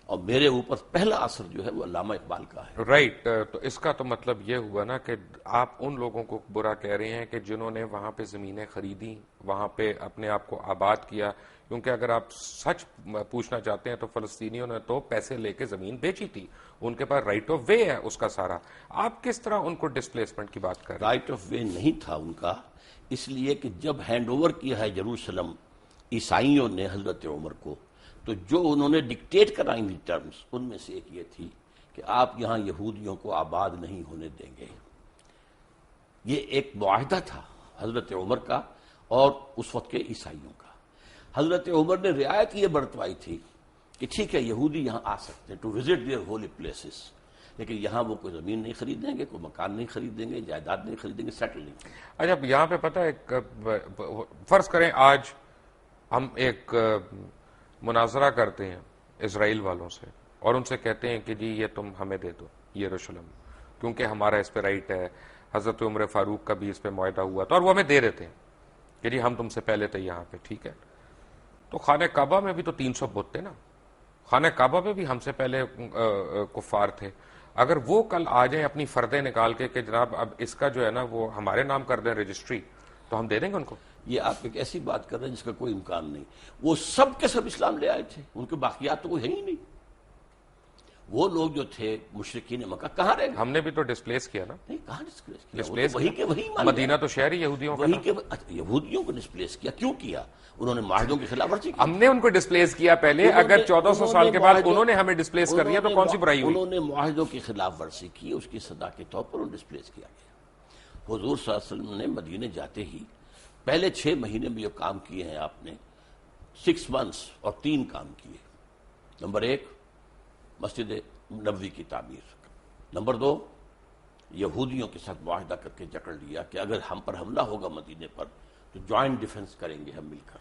اور میرے اوپر پہلا اثر جو ہے وہ علامہ اقبال کا ہے. رائٹ. تو اس کا تو مطلب یہ ہوا نا کہ آپ ان لوگوں کو برا کہہ رہے ہیں کہ جنہوں نے وہاں پہ زمینیں خریدی، وہاں پہ اپنے آپ کو آباد کیا، کیونکہ اگر آپ سچ پوچھنا چاہتے ہیں تو فلسطینیوں نے تو پیسے لے کے زمین بیچی تھی، ان کے پاس رائٹ آف وے ہے اس کا سارا. آپ کس طرح ان کو ڈسپلیسمنٹ کی بات کر رہے ہیں؟ رائٹ آف وے نہیں تھا ان کا، اس لیے کہ جب ہینڈ اوور کیا ہے یروشلم عیسائیوں نے حضرت عمر کو، تو جو انہوں نے ڈکٹیٹ کرائیں گی ٹرمز، ان میں سے ایک یہ تھی کہ آپ یہاں یہودیوں کو آباد نہیں ہونے دیں گے. یہ ایک معاہدہ تھا حضرت عمر کا اور اس وقت کے عیسائیوں کا. حضرت عمر نے رعایت یہ برتوائی تھی کہ ٹھیک ہے یہودی یہاں آ سکتے ہیں to visit their holy places, لیکن یہاں وہ کوئی زمین نہیں خریدیں گے، کوئی مکان نہیں خریدیں گے، جائیداد نہیں خریدیں گے، سیٹل نہیں کریں گے. اچھا یہاں پہ پتہ ہے، فرض کریں آج ہم ایک مناظرہ کرتے ہیں اسرائیل والوں سے اور ان سے کہتے ہیں کہ جی یہ تم ہمیں دے دو یروشلم، کیونکہ ہمارا اس پہ رائٹ ہے، حضرت عمر فاروق کا بھی اس پہ معاہدہ ہوا تھا اور وہ ہمیں دے دیتے ہیں کہ جی ہم تم سے پہلے تھے یہاں پہ، ٹھیک ہے. تو خانہ کعبہ میں بھی تو 300 بت تھے نا، خانہ کعبہ میں بھی ہم سے پہلے کفار تھے. اگر وہ کل آ جائیں اپنی فردیں نکال کے کہ جناب اب اس کا جو ہے نا وہ ہمارے نام کر دیں رجسٹری، تو ہم دے دیں گے ان کو. یہ آپ ایک ایسی بات کر رہے ہیں جس کا کوئی امکان نہیں. وہ سب کے سب اسلام لے آئے تھے، ان کے باقیات تو کوئی ہے ہی نہیں. وہ لوگ جو تھے مشرکین مکہ کہاں رہ گئے؟ ہم نے بھی تو ڈسپلیس کیا نا. نہیں، کہاں ڈسپلیس کیا؟ ڈسپلیس وہی کے وہی مدینہ تو شہر ہی یہودیوں کا تھا. یہودیوں کو ڈسپلیس کیا کیوں کیا؟ انہوں نے معاہدوں کی خلاف ورزی کی. ہم نے ان کو ڈسپلیس کیا پہلے، اگر 1400 سال کے بعد انہوں نے ہمیں ڈسپلیس کر دیا تو کون سی برائی ہوئی؟ انہوں نے معاہدوں کی خلاف ورزی کی، اس کی سزا کے طور پر انہیں ڈسپلیس کیا گیا. حضور صلی اللہ علیہ وسلم نے مدینے جاتے ہی پہلے 6 مہینے میں جو کام کیے ہیں آپ نے، 6 months اور 3 کام کیے. نمبر 1 مسجد نبوی کی تعمیر، نمبر 2 یہودیوں کے ساتھ معاہدہ کر کے جکڑ لیا کہ اگر ہم پر حملہ ہوگا مدینے پر تو جوائنٹ ڈیفنس کریں گے ہم مل کر،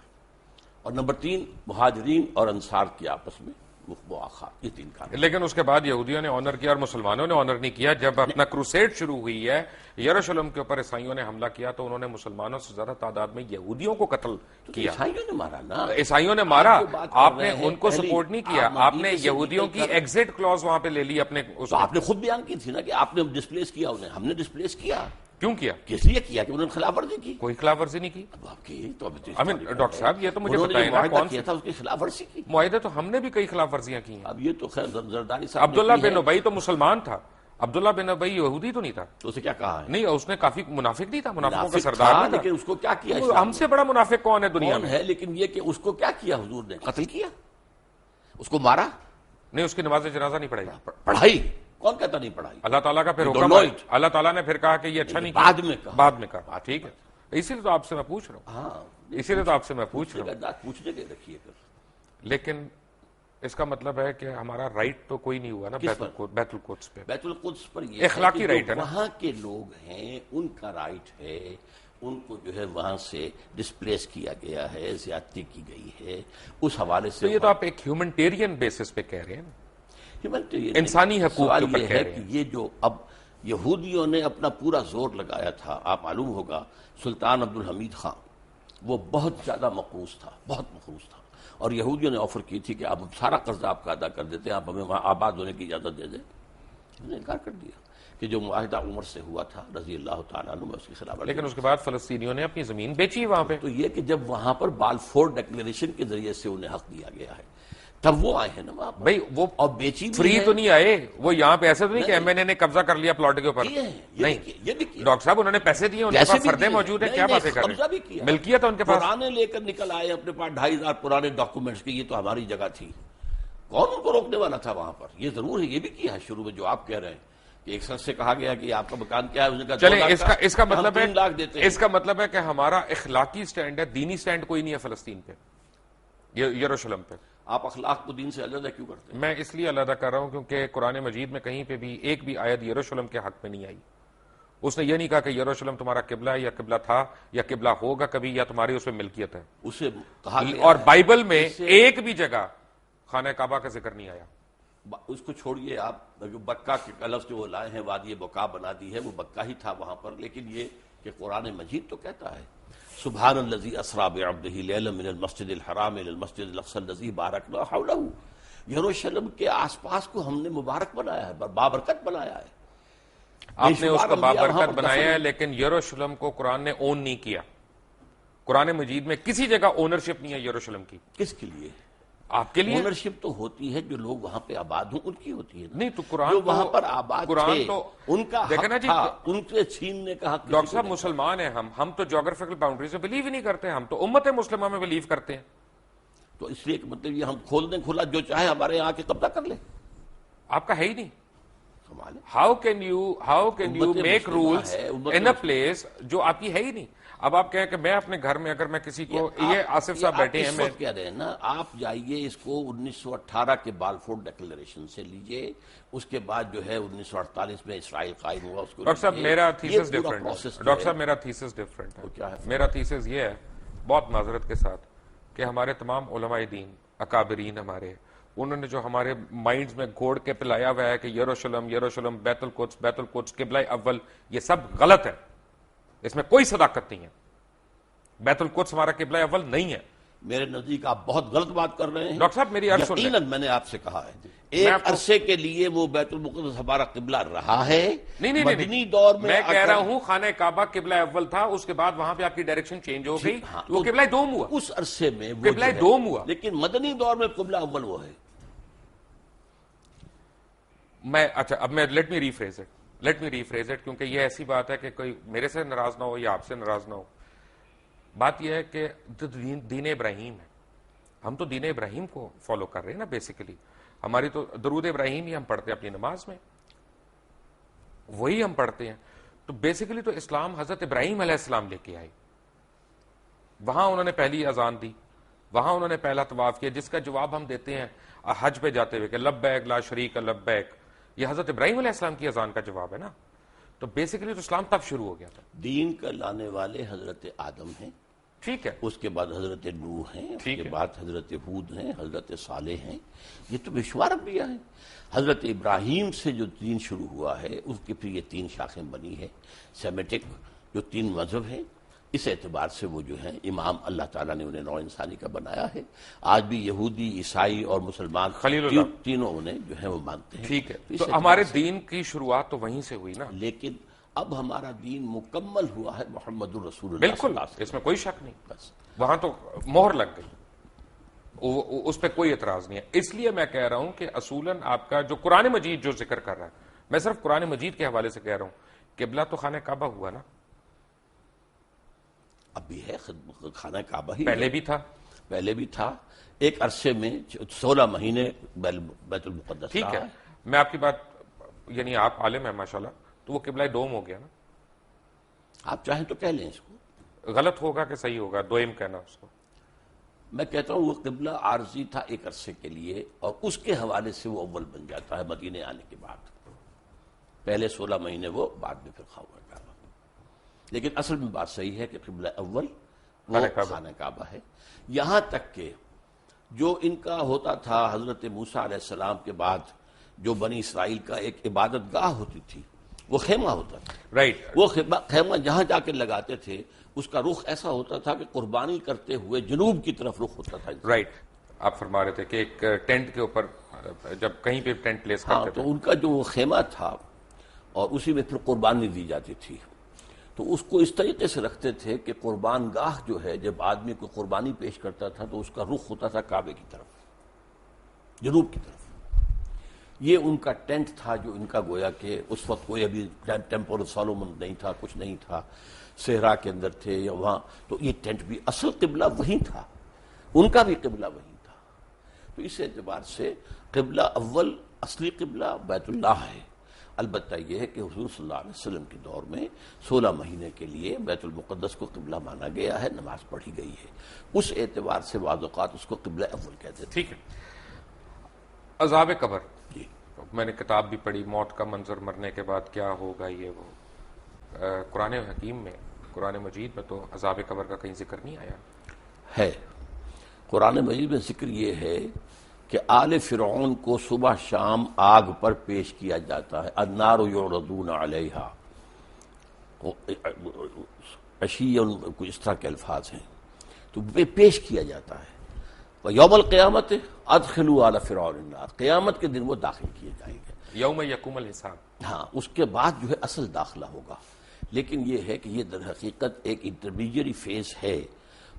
اور نمبر 3 مہاجرین اور انصار کے آپس میں مواخات. یہ 3 کام. لیکن اس کے بعد یہودیوں نے آنر کیا اور مسلمانوں نے آنر نہیں کیا. جب اپنا کروسیڈ شروع ہوئی ہے، یروشلم کے اوپر عیسائیوں نے حملہ کیا تو انہوں نے مسلمانوں سے زیادہ تعداد میں یہودیوں کو قتل کیا. عیسائیوں نے مارا نا، عیسائیوں نے مارا. آپ نے ان کو سپورٹ نہیں کیا، آپ نے یہودیوں کی ایگزٹ کلوز وہاں پہ لے لی اپنے. آپ نے خود بیان کی تھی نا کہ آپ نے ڈسپلیس کیا انہیں. ہم نے ڈسپلیس کیا. کیوں کیا؟ کس لیے کیا کہ انہوں نے خلاف ورزی کی. کوئی خلاف ورزی نہیں کی. اب آپ کی تو ڈاکٹر صاحب یہ تو مجھے بتائیں نا کون کیا تھا اس کی خلاف ورزی کی. معاہدے تو ہم نے بھی کئی خلاف ورزیاں کی ہیں. اب یہ تو خیر زرداری صاحب. عبداللہ بن ابی تو مسلمان تھا، عبداللہ بن ابی یہودی تو نہیں تھا. تو اسے کیا کہا ہے؟ نہیں، اس نے کافی منافق نہیں تھا، منافقوں کا سردار نہیں تھا. لیکن اس کو کیا کیا؟ ہم سے بڑا منافق کون ہے دنیا میں؟ ہے، لیکن یہ کہ اس کو کیا کیا حضور نے؟ قتل کیا، اس کو مارا نہیں. اس کی نماز جنازہ نہیں پڑھائی. پڑھائی کون کہتا نہیں پڑھائی؟ اللہ تعالیٰ کا پھر حکم، اللہ تعالیٰ نے پھر کہا کہ یہ اچھا نہیں کیا، بعد میں کہا. ٹھیک ہے، اسی لیے تو آپ سے میں پوچھ رہا ہوں. ہاں، اسی لیے تو آپ سے میں پوچھ رہا ہوں. پوچھنے کے رکھیے پھر. لیکن اس کا مطلب ہے کہ ہمارا رائٹ تو کوئی نہیں ہوا نا بیت القدس پہ. بیت القدس پر یہ اخلاقی رائٹ ہے نا. وہاں کے لوگ ہیں، ان کا رائٹ ہے، ان کو جو ہے وہاں سے ڈسپلیس کیا گیا ہے، زیادتی کی گئی ہے. اس حوالے سے تو یہ تو آپ ایک ہیومنٹیرین بیسس پہ کہہ رہے ہیں نا، انسانی حقوق کے اوپر کہہ رہے ہیں. یہ جو اب یہودیوں نے اپنا پورا زور لگایا تھا، آپ معلوم ہوگا سلطان عبدالحمید خان وہ بہت زیادہ مقروض تھا، بہت مقروض تھا، اور یہودیوں نے آفر کی تھی کہ آپ سارا قرضہ آپ کا ادا کر دیتے ہیں، آپ ہمیں وہاں آباد ہونے کی اجازت دے دیں. انہوں نے انکار کر دیا کہ جو معاہدہ عمر سے ہوا تھا رضی اللہ تعالیٰ عنہ، میں اس کے خلاف. لیکن اس کے بعد فلسطینیوں نے اپنی زمین بیچی وہاں پہ. تو یہ کہ جب وہاں پر بالفور ڈکلیریشن کے ذریعے سے انہیں حق دیا گیا ہے تب وہ آئے ہیں نا وہاں. بھائی وہ اور بیچی فری تو نہیں آئے، وہ یہاں پہ ایسے تو نہیں کہ ایم این اے نے قبضہ کر لیا پلاٹ کے اوپر. نہیں ڈاکٹر صاحب، انہوں نے پیسے دیے، ان کے پاس فردیں موجود ہیں. کیا باتیں کر رہے ہیں؟ ملکیت ہے ان کے پاس. پرانے لے کر نکل آئے اپنے پاس 2500 پرانے ڈاکومنٹس کی، یہ تو ہماری جگہ تھی. کون ان کو روکنے والا تھا وہاں پر؟ یہ ضرور ہے، یہ بھی کیا ہے شروع میں جو آپ کہہ رہے ہیں کہ ایک شخص سے کہا گیا کہ آپ کا مکان کیا ہے، چلیں اس کا مطلب ہے 3 لاکھ دیتے ہیں. اس کا مطلب ہے کہ ہمارا اخلاقی سٹینڈ ہے، دینی سٹینڈ کوئی نہیں ہے فلسطین پہ، یروشلم پہ. آپ اخلاق کو دین سے علیحدہ کیوں کرتے ہیں؟ میں اس لیے علیحدہ کر رہا ہوں کیونکہ قرآن مجید میں کہیں پہ بھی ایک بھی آیت یروشلم کے حق میں نہیں آئی. اس نے یہ نہیں کہا کہ یروشلم تمہارا قبلہ ہے یا قبلہ تھا یا قبلہ ہوگا کبھی یا تمہاری اس پہ ملکیت ہے. اسے کہا اور بائبل میں ایک بھی جگہ خانہ کعبہ کا ذکر نہیں آیا. اس کو چھوڑیے آپ، بکہ کے لفظ جو وہ لائے ہیں وادی بکا بنا دی ہے، وہ بکہ ہی تھا وہاں پر، لیکن یہ کہ قرآن مجید تو کہتا ہے سبحان الذی اسریٰ بعبدہ لیلا من المسجد الحرام الی المسجد الاقصی الذی بارکنا حولہ. یروشلم کے آس پاس کو ہم نے مبارک بنایا ہے، بابرکت بنایا ہے. آپ نے اس کو بابرکت بنایا ہے، لیکن یروشلم کو قرآن نے اون نہیں کیا. قرآن مجید میں کسی جگہ اونرشپ نہیں ہے یروشلم کی. کس کے لیے؟ آپ کے لیے. اونرشپ تو ہوتی ہے جو لوگ وہاں پہ آباد ہوں ان کی ہوتی ہے. نہیں تو قرآن جو وہاں پر آباد تھے ان کا دیکھنا حق تھا، ان کے چھیننے کا حق. ڈاکٹر صاحب مسلمان ہیں ہم تو جغرافیکل باؤنڈری سے بلیو ہی نہیں کرتے، ہم تو امت مسلمہ میں بلیو کرتے ہیں. تو اس لیے کہ مطلب یہ ہم کھول دیں کھلا، جو چاہے ہمارے یہاں کے قبضہ کر لیں. آپ کا ہے ہی نہیں. How can you make rules in a place جو آپ کی ہے ہی نہیں. اب آپ کہیں کہ میں اپنے گھر میں اگر میں کسی کو، یہ آصف صاحب بیٹھے ہیں، میں کہہ رہے ہیں نا، آپ جائیے اس کو 1918 کے بالفور ڈکلیریشن سے لیجئے، اس کے بعد جو ہے 1948 میں اسرائیل قائم ہوا، اس کو ڈاکٹر صاحب میرا تھیسس ڈفرنٹ ہے. ڈاکٹر صاحب میرا تھیسس ڈفرنٹ ہے. میرا تھیسس یہ ہے بہت معذرت کے ساتھ کہ ہمارے تمام علماء دین اکابرین ہمارے، انہوں نے جو ہمارے مائنڈز میں گھوڑ کے پلایا ہوا ہے کہ یروشلم بیت القدس قبلہ اول، یہ سب غلط ہے. اس میں کوئی صداقت نہیں ہے. بیت القدس ہمارا قبلہ اول نہیں ہے. میرے نزدیک آپ بہت غلط بات کر رہے ہیں. ڈاکٹر صاحب میری عرض سن لیں. یقیناً میں نے آپ سے کہا ہے ایک عرصے کے لیے وہ بیت المقدس ہمارا قبلہ رہا ہے. نہیں مدنی دور میں کہہ رہا ہوں خانہ کعبہ قبلہ اول تھا، اس کے بعد وہاں پہ آپ کی ڈائریکشن چینج ہو گئی، وہ قبلہ دوم ہوا. اس عرصے میں قبلہ دوم ہوا، لیکن مدنی دور میں قبلہ اول وہ ہے. اچھا اب میں لیٹ می ریفریز اٹ کیونکہ یہ ایسی بات ہے کہ کوئی میرے سے ناراض نہ ہو یا آپ سے ناراض نہ ہو. بات یہ ہے کہ دین ابراہیم ہے، ہم تو دین ابراہیم کو فالو کر رہے ہیں نا. بیسیکلی ہماری تو درود ابراہیم ہی ہم پڑھتے ہیں اپنی نماز میں، وہی ہم پڑھتے ہیں. تو بیسیکلی تو اسلام حضرت ابراہیم علیہ السلام لے کے آئے. وہاں انہوں نے پہلی اذان دی، وہاں انہوں نے پہلا طواف کیا، جس کا جواب ہم دیتے ہیں حج پہ جاتے ہوئے کہ لبیک لا شریک لبیک. یہ حضرت ابراہیم علیہ السلام کی اذان کا جواب ہے نا. تو بیسیکلی تو اسلام تب شروع ہو گیا تھا. دین کا لانے والے حضرت آدم ہیں، ٹھیک ہے، اس کے بعد حضرت نوح ہیں، اس کے بعد حضرت ہود ہیں، حضرت صالح ہیں. یہ تو بشمار انبیاء ہیں. حضرت ابراہیم سے جو دین شروع ہوا ہے اس کی پھر یہ 3 شاخیں بنی ہے. سیمیٹک جو 3 مذہب ہیں، اس اعتبار سے وہ جو ہیں امام اللہ تعالیٰ نے انہیں نوع انسانی کا بنایا ہے. آج بھی یہودی، عیسائی اور مسلمان تینوں انہیں جو ہے وہ مانتے ہیں. ٹھیک ہے، تو ہمارے دین کی شروعات تو وہیں سے ہوئی نا. لیکن اب ہمارا دین مکمل ہوا ہے محمد الرسول اللہ. بالکل، اس میں کوئی شک نہیں. بس وہاں تو مہر لگ گئی، اس پہ کوئی اعتراض نہیں ہے. اس لیے میں کہہ رہا ہوں کہ اصولاً آپ کا جو قرآن مجید جو ذکر کر رہا ہے، میں صرف قرآن مجید کے حوالے سے کہہ رہا ہوں، قبلہ تو خانہ کعبہ ہوا نا. اب بھی ہے خانہ کعبہ ہی، پہلے بھی تھا. ایک عرصے میں 16 مہینے بیت المقدس. ٹھیک ہے، میں آپ کی بات، یعنی آپ عالم ہیں ماشاءاللہ، تو وہ قبلہ دوم ہو گیا نا. آپ چاہیں تو کہہ لیں اس کو. غلط ہوگا کہ صحیح ہوگا دوئم کہنا اس کو؟ میں کہتا ہوں وہ قبلہ عارضی تھا ایک عرصے کے لیے، اور اس کے حوالے سے وہ اول بن جاتا ہے مدینے آنے کے بعد. پہلے 16 مہینے وہ، بعد میں پھر خواہ. لیکن اصل میں بات صحیح ہے کہ قبلہ اول وہ خانہ کعبہ ہے. یہاں تک کہ جو ان کا ہوتا تھا حضرت موسیٰ علیہ السلام کے بعد جو بنی اسرائیل کا ایک عبادت گاہ ہوتی تھی، وہ خیمہ ہوتا تھا. رائٹ. وہ خیمہ جہاں جا کے لگاتے تھے اس کا رخ ایسا ہوتا تھا کہ قربانی کرتے ہوئے جنوب کی طرف رخ ہوتا تھا. رائٹ. آپ فرما رہے تھے کہ ایک ٹینٹ کے اوپر جب کہیں پہ ٹینٹ پلیس کرتے تھے، تو ان کا جو وہ خیمہ تھا اور اسی میں پھر قربانی دی جاتی تھی. تو اس کو اس طریقے سے رکھتے تھے کہ قربان گاہ جو ہے، جب آدمی کو قربانی پیش کرتا تھا تو اس کا رخ ہوتا تھا کعبے کی طرف، جنوب کی طرف. یہ ان کا ٹینٹ تھا جو ان کا گویا کہ اس وقت کوئی ابھی ٹیمپل سولومن نہیں تھا، کچھ نہیں تھا، صحرا کے اندر تھے یا وہاں. تو یہ ٹینٹ بھی اصل قبلہ وہی تھا، ان کا بھی قبلہ وہی تھا. تو اس اعتبار سے قبلہ اول اصلی قبلہ بیت اللہ ہے. البتہ یہ ہے کہ حضور صلی اللہ علیہ وسلم کے دور میں 16 مہینے کے لیے بیت المقدس کو قبلہ مانا گیا ہے، نماز پڑھی گئی ہے. اس اعتبار سے بعض اوقات اس کو قبلہ اول کہتے تھے. ٹھیک ہے. عذاب قبر، جی میں نے کتاب بھی پڑھی، موت کا منظر، مرنے کے بعد کیا ہوگا، یہ وہ. قرآن حکیم میں، قرآن مجید میں تو عذاب قبر کا کہیں ذکر نہیں آیا ہے. قرآن مجید میں ذکر یہ ہے کہ آل فرعون کو صبح شام آگ پر پیش کیا جاتا ہے، النار یعرضون علیہا، عشیًا، کوئی اس طرح کے الفاظ ہیں، تو پیش کیا جاتا ہے۔ وَيَوْمَ الْقِيَامَةِ أَدْخِلُوا آلَ فِرْعَوْنَ النَّارَ، قیامت کے دن وہ داخل کیے جائیں گے۔ یوم یقوم الحساب۔ ہاں، اس کے بعد جو ہے اصل داخلہ ہوگا، لیکن یہ ہے کہ یہ در حقیقت ایک انٹرمیڈیری فیز ہے،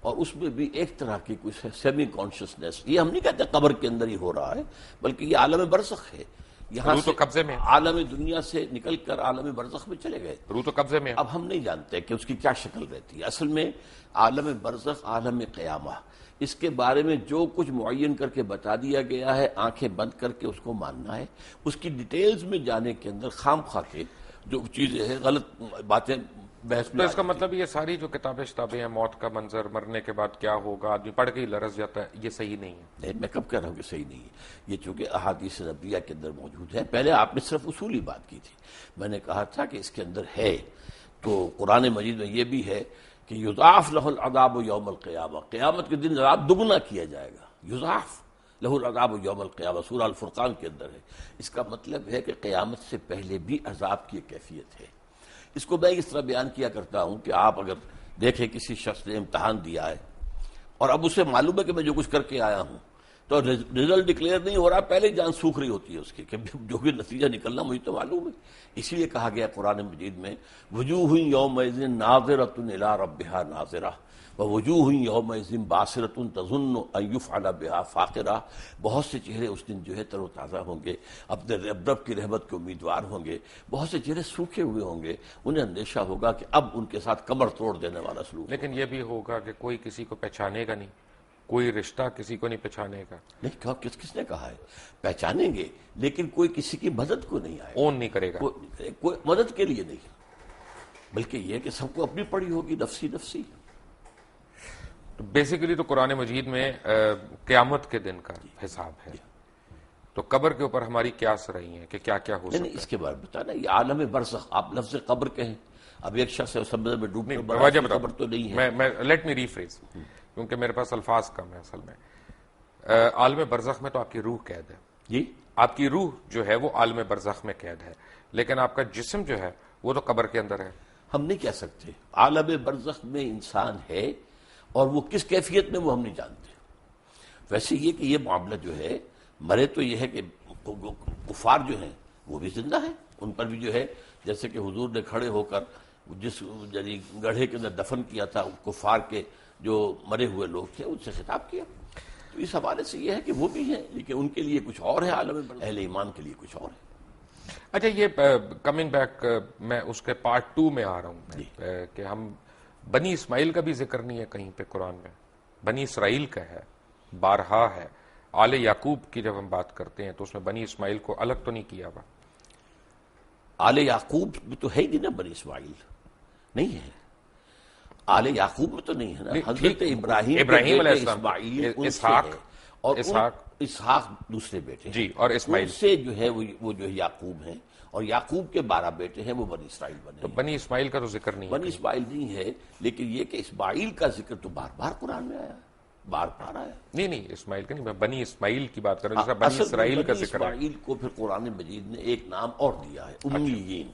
اور اس میں بھی ایک طرح کی کچھ سیمی کانشسنس، یہ ہم نہیں کہتے قبر کے اندر ہی ہو رہا ہے، بلکہ یہ عالم برزخ ہے۔ یہاں روح تو سے قبضے میں، عالم دنیا سے نکل کر عالم برزخ میں چلے گئے، روح تو قبضے میں۔ اب ہم نہیں جانتے کہ اس کی کیا شکل رہتی ہے۔ اصل میں عالم برزخ، عالم قیامہ، اس کے بارے میں جو کچھ معین کر کے بتا دیا گیا ہے، آنکھیں بند کر کے اس کو ماننا ہے۔ اس کی ڈیٹیلز میں جانے کے اندر خام خواہ کے جو چیزیں ہیں، غلط باتیں بحث تو میں اس کا مطلب یہ ساری جو کتابیں شتابیں ہیں، موت کا منظر، مرنے کے بعد کیا ہوگا، آدمی پڑھ کے ہی لرز جاتا ہے، یہ صحیح نہیں ہے۔ نہیں، میں کب کہہ رہا ہوں کہ صحیح نہیں ہے، یہ چونکہ احادیث نبویہ کے اندر موجود ہے۔ پہلے آپ نے صرف اصولی بات کی تھی، میں نے کہا تھا کہ اس کے اندر ہے، تو قرآن مجید میں یہ بھی ہے کہ یضاعف لہ العذاب یوم القیامہ، قیامت کے دن عذاب دگنا کیا جائے گا۔ یضاعف لہ العذاب یوم القیامہ سورہ الفرقان کے اندر ہے۔ اس کا مطلب ہے کہ قیامت سے پہلے بھی عذاب کی کیفیت ہے۔ اس کو میں اس طرح بیان کیا کرتا ہوں کہ آپ اگر دیکھیں کسی شخص نے امتحان دیا ہے اور اب اسے معلوم ہے کہ میں جو کچھ کر کے آیا ہوں، تو رزلٹ ڈکلیئر نہیں ہو رہا، پہلے جان سوکھ رہی ہوتی ہے اس کی کہ جو بھی نتیجہ نکلنا مجھے تو معلوم ہے۔ اسی لیے کہا گیا قرآن مجید میں وجوہ یومئذ ناظرۃ الی ربہا ناظرہ ووجوہ یومئذ باسرۃ تظن ان یفعل بہا فاقرہ، بہت سے چہرے اس دن جو ہے تر و تازہ ہوں گے، اپنے رب کی رحمت کے امیدوار ہوں گے، بہت سے چہرے سوکھے ہوئے ہوں گے، انہیں اندیشہ ہوگا کہ اب ان کے ساتھ کمر توڑ دینے والا سلوک۔ لیکن یہ بھی ہوگا کہ کوئی کسی کو پہچانے گا نہیں، کوئی رشتہ کسی کو نہیں پہچانے گا، نہیں، کہا کس نے کہا ہے؟ پہچانیں گے لیکن کوئی کسی کی مدد کو نہیں آئے، اون نہیں کرے گا۔ کوئی مدد کے لیے نہیں، بلکہ یہ کہ سب کو اپنی پڑی ہوگی، نفسی نفسی۔ تو بیسیکلی تو قرآن مجید میں قیامت کے دن کا حساب ہے، تو قبر کے اوپر ہماری قیاس رہی ہیں کہ کیا کیا ہو سکتا ہے۔ اس کے بارے میں بتانا، یہ عالم برزخ، آپ لفظ قبر کہیں، اب ایک شخص ہے سمندر میں ڈوب کر وجہ بڑا، قبر تو نہیں ہے۔ میں لیٹ می ریفریز، کیونکہ میرے پاس الفاظ کم ہے اصل میں۔ عالم برزخ میں تو آپ کی روح قید ہے، جی، آپ کی روح جو ہے وہ عالم برزخ میں قید ہے، لیکن آپ کا جسم جو ہے وہ تو قبر کے اندر ہے۔ ہم نہیں کہہ سکتے عالم برزخ میں انسان ہے، اور وہ کس کیفیت میں وہ ہم نہیں جانتے۔ ویسے یہ کہ یہ معاملہ جو ہے، مرے تو یہ ہے کہ کفار جو ہیں وہ بھی زندہ ہیں، ان پر بھی جو ہے جیسے کہ حضور نے کھڑے ہو کر جس یعنی گڑھے کے اندر دفن کیا تھا کفار کے جو مرے ہوئے لوگ تھے، ان سے خطاب کیا، تو اس حوالے سے یہ ہے کہ وہ بھی ہیں، لیکن ان کے لیے کچھ اور ہے عالم برزخ، اہل ایمان کے لیے کچھ اور ہے۔ اچھا، یہ کمنگ بیک، میں اس کے پارٹ 2 میں آ رہا ہوں کہ ہم بنی اسماعیل کا بھی ذکر نہیں ہے کہیں پہ قرآن میں، بنی اسرائیل کا ہے، بارہا ہے۔ آل یعقوب کی جب ہم بات کرتے ہیں تو اس میں بنی اسماعیل کو الگ تو نہیں کیا ہوا۔ آل یعقوب میں تو ہے ہی نہیں نا، بنی اسماعیل نہیں ہے، آل یعقوب میں تو نہیں ہے نا، حضرت ابراہیم علیہ بیٹے السلام، اسماعیل ان سے اسحاق، ہے، اور اسحاق دوسرے بیٹے ہیں، جی، اور اسماعیل ان سے جو ہے وہ جو ہے یعقوب ہیں، اور یعقوب کے 12 بیٹے ہیں، وہ بنی اسرائیل بنے تو ہیں۔ بنی اسماعیل کا تو ذکر نہیں ہے۔ بنی اسماعیل نہیں ہے، لیکن یہ کہ اسماعیل کا ذکر تو بار بار قرآن میں آیا، بار بار آیا۔ نہیں، اسماعیل کا نہیں، میں بنی اسماعیل کی بات کر رہا ہوں، جیسا بنی اصل اسرائیل کا بنی ذکر ہے۔ اسماعیل کو پھر قرآن مجید نے ایک نام اور دیا ہے، امیین۔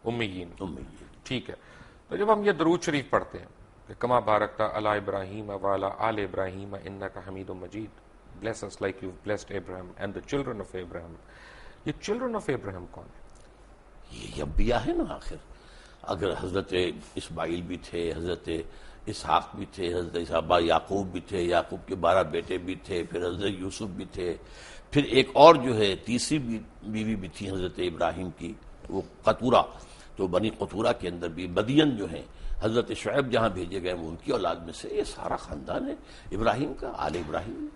امیین، امیین، ٹھیک ہے۔ تو جب ہم یہ درود شریف پڑھتے ہیں کہ کما بارکت علی ابراہیم وعلی آل ابراہیم انک حمید مجید، bless us like you've blessed Abraham and the children of Abraham، یہ children of Abraham کون ہے؟ یہ انبیاء ہے نا آخر۔ اگر حضرت اسماعیل بھی تھے، حضرت اسحاق بھی تھے، حضرت اسحاق یعقوب بھی تھے، یعقوب کے 12 بیٹے بھی تھے، پھر حضرت یوسف بھی تھے، پھر ایک اور جو ہے تیسری بیوی بھی تھی حضرت ابراہیم کی، وہ قطورہ، تو بنی قطورہ کے اندر بھی مدین جو ہیں، حضرت شعیب جہاں بھیجے گئے وہ ان کی اولاد میں سے، یہ سارا خاندان ہے ابراہیم کا، آل ابراہیم۔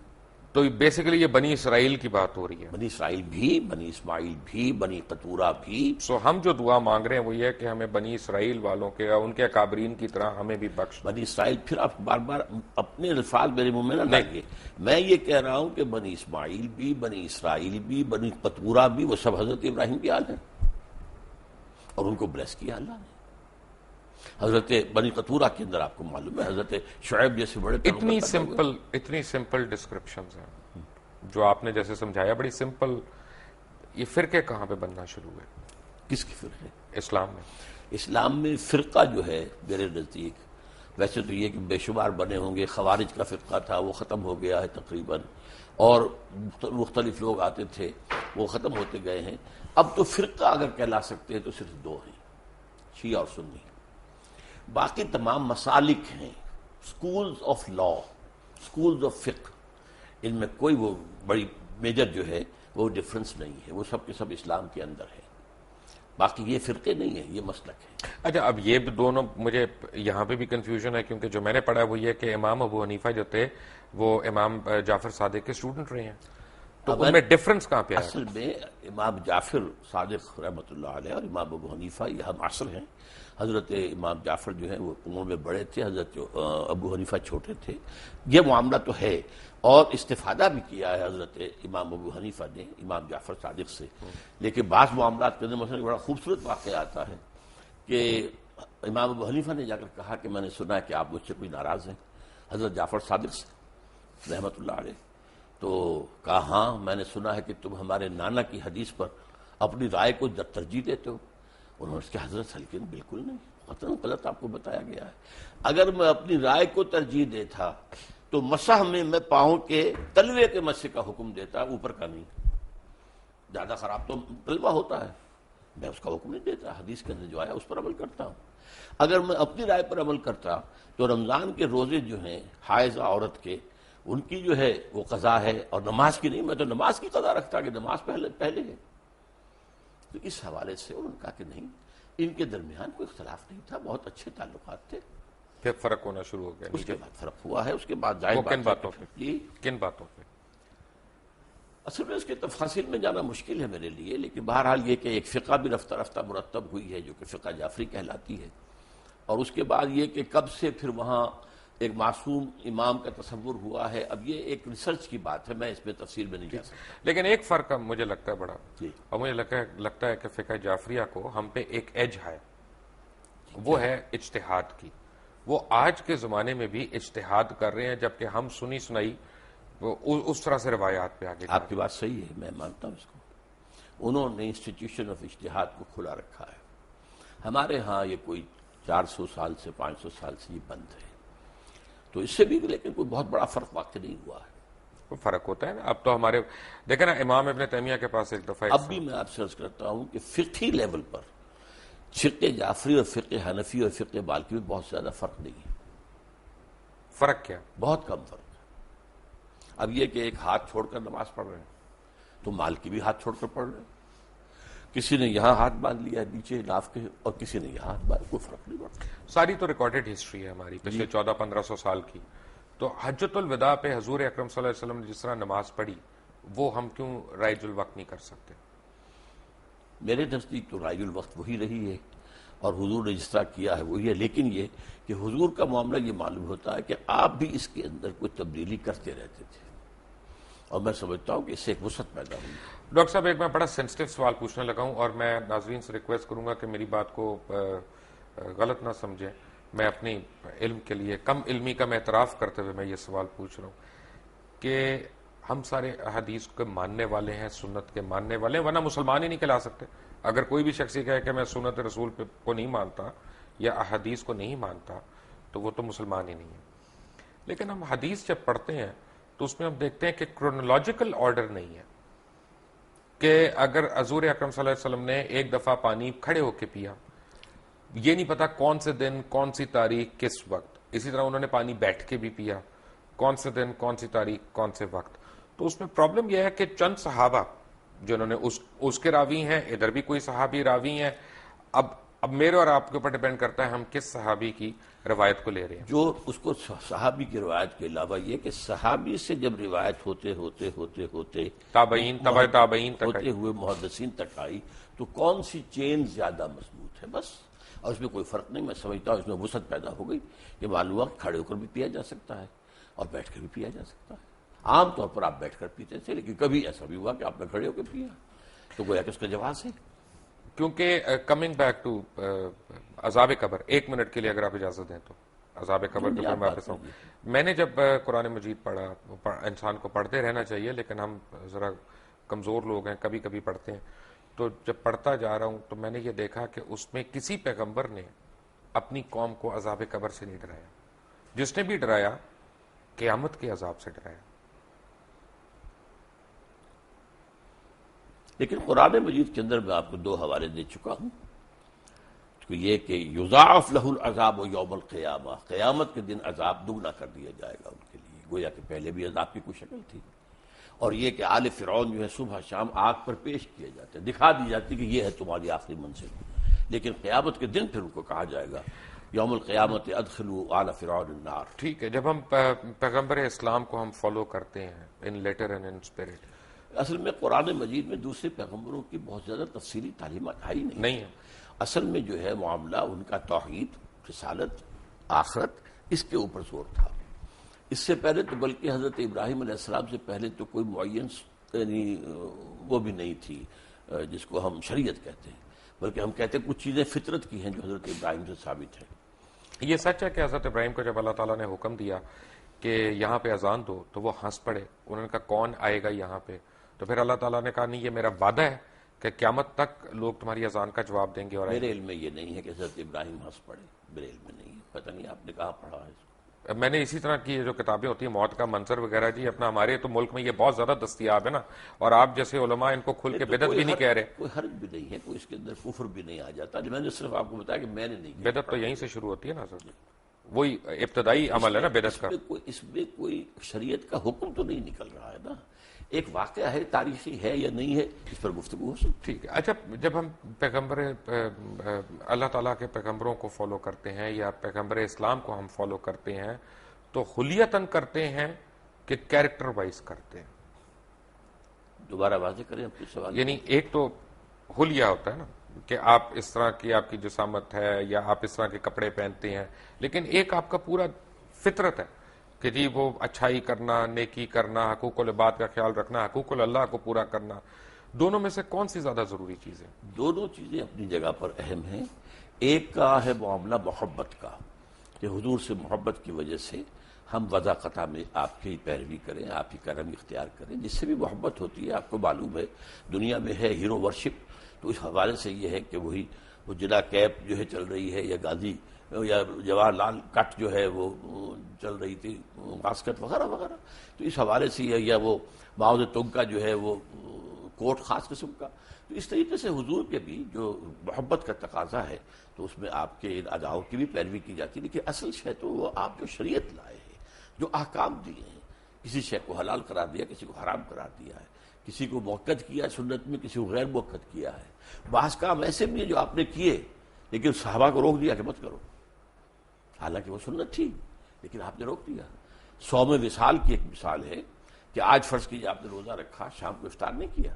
تو بیسیکلی یہ بنی اسرائیل کی بات ہو رہی ہے۔ بنی اسرائیل بھی، بنی اسماعیل بھی، بنی قطورہ بھی۔ سو ہم جو دعا مانگ رہے ہیں وہ یہ ہے کہ ہمیں بنی اسرائیل والوں کے، ان کے اکابرین کی طرح ہمیں بھی بخش۔ بنی اسرائیل، پھر آپ بار بار اپنے الفاظ میرے منہ میں نہ لائیے، میں یہ کہہ رہا ہوں کہ بنی اسماعیل بھی، بنی اسرائیل بھی، بنی قطورہ بھی، وہ سب حضرت ابراہیم کی آل ہیں، اور ان کو بلیس کیا اللہ نے۔ حضرت بنی قطورہ کے اندر آپ کو معلوم ہے حضرت شعیب جیسے بڑے اتنی سمپل ڈسکرپشنز ہیں، جو آپ نے جیسے سمجھایا بڑی سمپل، یہ فرقے کہاں پہ بننا شروع ہوئے کس کی فرقے؟ اسلام میں؟ اسلام میں فرقہ جو ہے میرے نزدیک، ویسے تو یہ کہ بے شمار بنے ہوں گے، خوارج کا فرقہ تھا وہ ختم ہو گیا ہے تقریباً، اور مختلف لوگ آتے تھے وہ ختم ہوتے گئے ہیں. اب تو فرقہ اگر کہلا سکتے ہیں تو صرف دو ہیں، شیعہ اور سنی. باقی تمام مسالک ہیں، schools of law, schools of فقہ، ان میں کوئی وہ بڑی میجر جو ہے وہ ڈفرنس نہیں ہے، وہ سب کے سب اسلام کے اندر ہے. باقی یہ فرقے نہیں ہیں، یہ مسلک ہے. اچھا، اب یہ دونوں مجھے یہاں پہ بھی کنفیوژن ہے، کیونکہ جو میں نے پڑھا وہ یہ کہ امام ابو حنیفہ جو تھے وہ امام جعفر صادق کے اسٹوڈنٹ رہے ہیں، تو ان میں ڈفرنس کہاں پہ آیا؟ اصل میں امام جعفر صادق رحمۃ اللہ علیہ اور امام ابو حنیفہ یہ ہم عصر ہیں. حضرت امام جعفر جو ہیں وہ عمر میں بڑے تھے، حضرت ابو حنیفہ چھوٹے تھے. یہ معاملہ تو ہے، اور استفادہ بھی کیا ہے حضرت امام ابو حنیفہ نے امام جعفر صادق سے. لیکن بعض معاملات کے اندر مثلا بڑا خوبصورت واقعہ آتا ہے کہ امام ابو حنیفہ نے جا کر کہا کہ میں نے سنا ہے کہ آپ مجھ سے کوئی ناراض ہیں حضرت جعفر صادق سے رحمۃ اللہ علیہ. تو کہا ہاں میں نے سنا ہے کہ تم ہمارے نانا کی حدیث پر اپنی رائے کو ترجیح دیتے ہو. انہوں نے اس کے حضرت سلکن بالکل نہیں، قطعاً غلط آپ کو بتایا گیا ہے. اگر میں اپنی رائے کو ترجیح دیتا تو مسح میں پاؤں کے تلوے کے مسح کا حکم دیتا، اوپر کا نہیں. زیادہ خراب تو تلوہ ہوتا ہے، میں اس کا حکم نہیں دیتا، حدیث کے اندر جو آیا اس پر عمل کرتا ہوں. اگر میں اپنی رائے پر عمل کرتا تو رمضان کے روزے جو ہیں حائضہ عورت کے، ان کی جو ہے وہ قضا ہے، اور نماز کی نہیں. میں تو نماز کی قضا رکھتا کہ نماز پہلے ہے. تو اس حوالے سے انہوں نے کہا کہ نہیں، ان کے درمیان کوئی اختلاف نہیں تھا، بہت اچھے تعلقات تھے. پھر فرق ہونا شروع ہو گیا. اس کے بعد فرق ہوا ہے. اس کے بعد ظاہر وہ بات کن باتوں پہ؟ جی کن باتوں پہ؟ اصل میں اس کے تفاصیل میں جانا مشکل ہے میرے لیے، لیکن بہرحال یہ کہ ایک فقہ بھی رفتہ رفتہ مرتب ہوئی ہے جو کہ فقہ جعفری کہلاتی ہے. اور اس کے بعد یہ کہ کب سے پھر وہاں ایک معصوم امام کا تصور ہوا ہے، اب یہ ایک ریسرچ کی بات ہے، میں اس میں تفصیل میں نہیں جا سکتا. لیکن ایک فرق مجھے لگتا ہے بڑا، جی اور مجھے لگتا ہے کہ فقہ جعفریہ کو ہم پہ ایک ایج ہے، وہ ہے اجتہاد کی. وہ آج کے زمانے میں بھی اجتہاد کر رہے ہیں، جبکہ ہم سنی سنائی اس طرح سے روایات پہ آگے. آپ کی بات صحیح ہے، میں مانتا ہوں اس کو. انہوں نے انسٹیٹیوشن آف اجتہاد کو کھلا رکھا ہے. ہمارے ہاں یہ کوئی 400 سال سے 500 سال سے یہ بند ہے، تو اس سے بھی لیکن کوئی بہت بڑا فرق واقع نہیں ہوا ہے. کوئی فرق ہوتا ہے نا. اب تو ہمارے دیکھیں نا، امام ابن تیمیہ کے پاس ایک دفعہ اب بھی میں آپ سے عرض کرتا ہوں کہ فقہی لیول پر فقہ جعفری اور فقہ حنفی اور فقہ مالکی میں بہت زیادہ فرق نہیں ہے. فرق کیا؟ بہت کم فرق ہے. اب یہ کہ ایک ہاتھ چھوڑ کر نماز پڑھ رہے ہیں تو مالکی بھی ہاتھ چھوڑ کر پڑھ رہے ہیں. کسی نے یہاں ہاتھ باندھ لیا ہے نیچے ناف کے، اور کسی نے یہاں ہاتھ باندھ، کوئی فرق نہیں پڑتا. ساری تو ریکارڈڈ ہسٹری ہے ہماری پچھلے 1400-1500 سال کی. تو حجۃ الوداع پہ حضور اکرم صلی اللہ علیہ وسلم نے جس طرح نماز پڑھی، وہ ہم کیوں رائج الوقت نہیں کر سکتے؟ میرے نزدیک تو رائج الوقت وہی رہی ہے، اور حضور نے جس طرح کیا ہے وہی ہے. لیکن یہ کہ حضور کا معاملہ یہ معلوم ہوتا ہے کہ آپ بھی اس کے اندر کوئی تبدیلی کرتے رہتے تھے، اور میں سمجھتا ہوں کہ اس سے ایک وسعت پیدا ہوئی. ڈاکٹر صاحب، ایک میں بڑا سینسٹیو سوال پوچھنے لگا ہوں، اور میں ناظرین سے ریکویسٹ کروں گا کہ میری بات کو غلط نہ سمجھیں. میں اپنی علم کے لیے، کم علمی کا میں اعتراف کرتے ہوئے میں یہ سوال پوچھ رہا ہوں کہ ہم سارے احادیث کے ماننے والے ہیں، سنت کے ماننے والے ہیں، ورنہ مسلمان ہی نہیں کہلا سکتے. اگر کوئی بھی شخص کہے کہ میں سنت رسول کو نہیں مانتا یا احادیث کو نہیں مانتا تو وہ تو مسلمان ہی نہیں ہے. لیکن ہم حدیث جب پڑھتے ہیں تو اس میں ہم دیکھتے ہیں کہ کرونالوجیکل آرڈر نہیں ہے، کہ اگر حضور اکرم صلی اللہ علیہ وسلم نے ایک دفعہ پانی کھڑے ہو کے پیا، یہ نہیں پتا کون سے دن، کون سی تاریخ، کس وقت. اسی طرح انہوں نے پانی بیٹھ کے بھی پیا، کون سے دن، کون سی تاریخ، کون سے وقت. تو اس میں پرابلم یہ ہے کہ چند صحابہ جنہوں نے اس کے راوی ہیں، ادھر بھی کوئی صحابی راوی ہیں. اب میرے اور آپ کے اوپر ڈیپینڈ کرتا ہے ہم کس صحابی کی روایت کو لے رہے ہیں. جو اس کو صحابی کی روایت کے علاوہ یہ کہ صحابی سے جب روایت ہوتے تابعین، تبع تابعین تک ہوتے ہوئے محدثین تک آئی، تو کون سی چین زیادہ مضبوط ہے، بس. اور اس میں کوئی فرق نہیں. میں سمجھتا ہوں اس میں وسعت پیدا ہو گئی کہ معلوم ہوا کھڑے ہو کر بھی پیا جا سکتا ہے اور بیٹھ کر بھی پیا جا سکتا ہے. عام طور پر آپ بیٹھ کر پیتے تھے، لیکن کبھی ایسا بھی ہوا کہ آپ نے کھڑے ہو کے پیا، تو گویا کہ اس کا جواز ہے. کیونکہ کمنگ بیک ٹو عذاب قبر، 1 منٹ کے لیے اگر آپ اجازت دیں تو عذاب قبر کے اوپر میں واپس آؤں. میں نے جب قرآن مجید پڑھا، انسان کو پڑھتے رہنا چاہیے لیکن ہم ذرا کمزور لوگ ہیں، کبھی کبھی پڑھتے ہیں، تو جب پڑھتا جا رہا ہوں تو میں نے یہ دیکھا کہ اس میں کسی پیغمبر نے اپنی قوم کو عذاب قبر سے نہیں ڈرایا. جس نے بھی ڈرایا قیامت کے عذاب سے ڈرایا. لیکن قرآن مجید کے اندر میں آپ کو 2 حوالے دے چکا ہوں. تو یہ کہ یضاعف لہ العذاب یوم القیامہ، قیامت کے دن عذاب دگنا کر دیا جائے گا ان کے لیے، گویا کہ پہلے بھی عذاب کی کوئی شکل تھی. اور یہ کہ آل فرعون جو ہے صبح شام آگ پر پیش کیے جاتے ہیں، دکھا دی جاتی کہ یہ ہے تمہاری آخری منزل. لیکن قیامت کے دن پھر ان کو کہا جائے گا یوم القیامت ادخلوا آل فرعون النار. ٹھیک ہے، جب ہم پیغمبر اسلام کو ہم فالو کرتے ہیں ان لیٹر اینڈ ان اسپرٹ، اصل میں قرآن مجید میں دوسرے پیغمبروں کی بہت زیادہ تفصیلی تعلیمات آئی نہیں ہے. اصل میں جو ہے معاملہ ان کا توحید، رسالت، آخرت، اس کے اوپر زور تھا. اس سے پہلے تو بلکہ حضرت ابراہیم علیہ السلام سے پہلے تو کوئی معین یعنی وہ بھی نہیں تھی جس کو ہم شریعت کہتے ہیں، بلکہ ہم کہتے ہیں کچھ چیزیں فطرت کی ہیں جو حضرت ابراہیم سے ثابت ہیں. یہ سچ ہے کہ حضرت ابراہیم کو جب اللہ تعالیٰ نے حکم دیا کہ یہاں پہ اذان دو تو وہ ہنس پڑے. انہوں نے کہا کون آئے گا یہاں پہ؟ تو پھر اللہ تعالیٰ نے کہا نہیں، یہ میرا وعدہ ہے کہ قیامت تک لوگ تمہاری اذان کا جواب دیں گے. اور میرے علم میں یہ نہیں ہے کہ حضرت ابراہیم ہنس پڑے، میرے علم میں نہیں ہے، پتہ نہیں آپ نے کہاں پڑھا ہے. میں نے اسی طرح کی جو کتابیں ہوتی ہیں موت کا منظر وغیرہ، جی اپنا ہمارے تو ملک میں یہ بہت زیادہ دستیاب ہے نا، اور آپ جیسے علماء ان کو کھل کے بدعت بھی نہیں کہہ رہے. کوئی حرج بھی نہیں ہے، کوئی اس کے اندر کفر بھی نہیں آ جاتا. میں نے صرف آپ کو بتایا کہ میں نے نہیں کیا. بدعت تو یہیں سے شروع ہوتی ہے نا سر، وہی ابتدائی عمل ہے نا بدعت کا. اس میں کوئی شریعت کا حکم تو نہیں نکل رہا ہے نا، ایک واقعہ ہے، تاریخی ہے یا نہیں ہے، اس پر گفتگو ہو سکتی. ٹھیک ہے. اچھا، جب ہم پیغمبر اللہ تعالیٰ کے پیغمبروں کو فالو کرتے ہیں یا پیغمبر اسلام کو ہم فالو کرتے ہیں تو خلیتاً کرتے ہیں کہ کیریکٹر وائز کرتے ہیں؟ دوبارہ واضح کریں اپنے سوال. یعنی ایک تو حلیہ ہوتا ہے نا کہ آپ اس طرح کی آپ کی جسامت ہے یا آپ اس طرح کے کپڑے پہنتے ہیں، لیکن ایک آپ کا پورا فطرت ہے کہ جی وہ اچھائی کرنا، نیکی کرنا، حقوق العباد کا خیال رکھنا، حقوق اللہ کو پورا کرنا. دونوں میں سے کون سی زیادہ ضروری چیز ہے؟ دونوں چیزیں اپنی جگہ پر اہم ہیں. ایک کا ہے معاملہ محبت کا، کہ حضور سے محبت کی وجہ سے ہم وضع قطع میں آپ کی پیروی کریں، آپ کی کرم اختیار کریں. جس سے بھی محبت ہوتی ہے آپ کو معلوم ہے دنیا میں ہے ہیرو ورشپ، تو اس حوالے سے یہ ہے کہ وہی وہ جلا کیپ جو ہے چل رہی ہے، یا غازی یا جواہر لال کٹ جو ہے وہ چل رہی تھی، واسکٹ وغیرہ وغیرہ. تو اس حوالے سے یا وہ ماؤ زے تونگ کا جو ہے وہ کوٹ خاص قسم کا. تو اس طریقے سے حضور کے بھی جو محبت کا تقاضا ہے تو اس میں آپ کے ان اداؤں کی بھی پیروی کی جاتی ہے. لیکن اصل شے تو وہ آپ جو شریعت لائے ہیں، جو احکام دیے ہیں، کسی شے کو حلال قرار دیا، کسی کو حرام قرار دیا ہے، کسی کو موقت کیا سنت میں، کسی کو غیر موقت کیا ہے. بعض کام ایسے بھی ہیں جو آپ نے کیے لیکن صحابہ کو روک دیا کہ مت کرو، حالانکہ وہ سنت تھی لیکن آپ نے روک دیا. صوم وصال کی ایک مثال ہے کہ آج فرض کیجیے آپ نے روزہ رکھا، شام کو افطار نہیں کیا،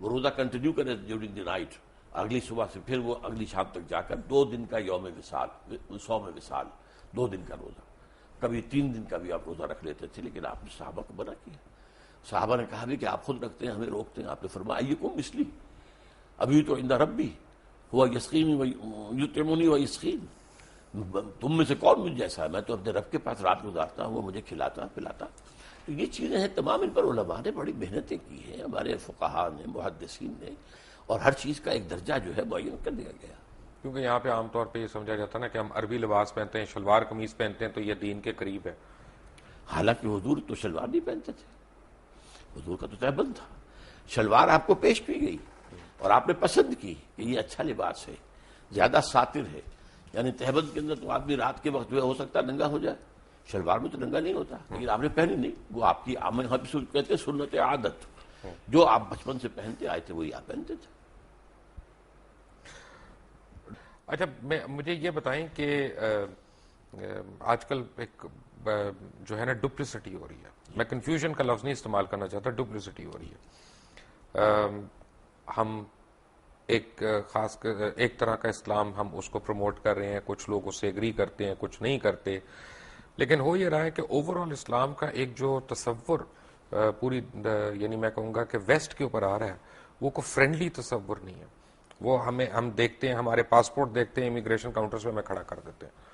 وہ روزہ کنٹینیو کرے ڈیورنگ دی نائٹ، اگلی صبح سے پھر وہ اگلی شام تک جا کر 2 دن کا یوم وصال، صوم وصال، 2 دن کا روزہ، کبھی 3 دن کا بھی آپ روزہ رکھ لیتے تھے. لیکن آپ نے صحابہ کو منع کیا. صحابہ نے کہا بھی کہ آپ خود رکھتے ہیں، ہمیں روکتے ہیں. آپ نے فرمایا ایکم مثلی ابھی تو عند ربی ہوا یسقین یطعمنی و یسقین، تم میں سے کون مجھ جیسا ہے، میں تو اپنے رب کے پاس رات گزارتا ہوں، وہ مجھے کھلاتا پلاتا. تو یہ چیزیں ہیں تمام، ان پر علماء نے بڑی محنتیں کی ہیں، ہمارے فقہاء نے، محدثین نے، اور ہر چیز کا ایک درجہ جو ہے معین کر دیا گیا. کیونکہ یہاں پہ عام طور پہ یہ سمجھا جاتا ہے نا کہ ہم عربی لباس پہنتے ہیں، شلوار قمیض پہنتے ہیں تو یہ دین کے قریب ہے. حالانکہ حضور تو شلوار نہیں پہنتے تھے، حضور کا تو تہبند تھا. شلوار آپ کو پیش کی گئی اور آپ نے پسند کی کہ یہ اچھا لباس ہے، زیادہ ساتر ہے. یعنی تہبند کے اندر تو آدمی رات کے وقت جو ہے ہو سکتا ہے ننگا ہو جائے، شلوار میں تو ننگا نہیں ہوتا. لیکن آپ نے پہنی نہیں، وہ آپ کی کہتے ہیں سنت عادت، جو آپ بچپن سے پہنتے آئے تھے وہی آپ پہنتے تھے. اچھا، مجھے یہ بتائیں کہ آج کل ایک جو ہے نا ڈپلیسٹی ہو رہی ہے، میں کنفیوژن کا لفظ نہیں استعمال کرنا چاہتا، ڈپلیسٹی ہو رہی ہے. ہم ایک خاص ایک طرح کا اسلام ہم اس کو پروموٹ کر رہے ہیں، کچھ لوگ اس سے ایگری کرتے ہیں، کچھ نہیں کرتے. لیکن ہو یہ رہا ہے کہ اوور آل اسلام کا ایک جو تصور پوری یعنی میں کہوں گا کہ ویسٹ کے اوپر آ رہا ہے وہ کوئی فرینڈلی تصور نہیں ہے. وہ ہم دیکھتے ہیں، ہمارے پاسپورٹ دیکھتے ہیں امیگریشن کاؤنٹرز پہ ہمیں کھڑا کر دیتے ہیں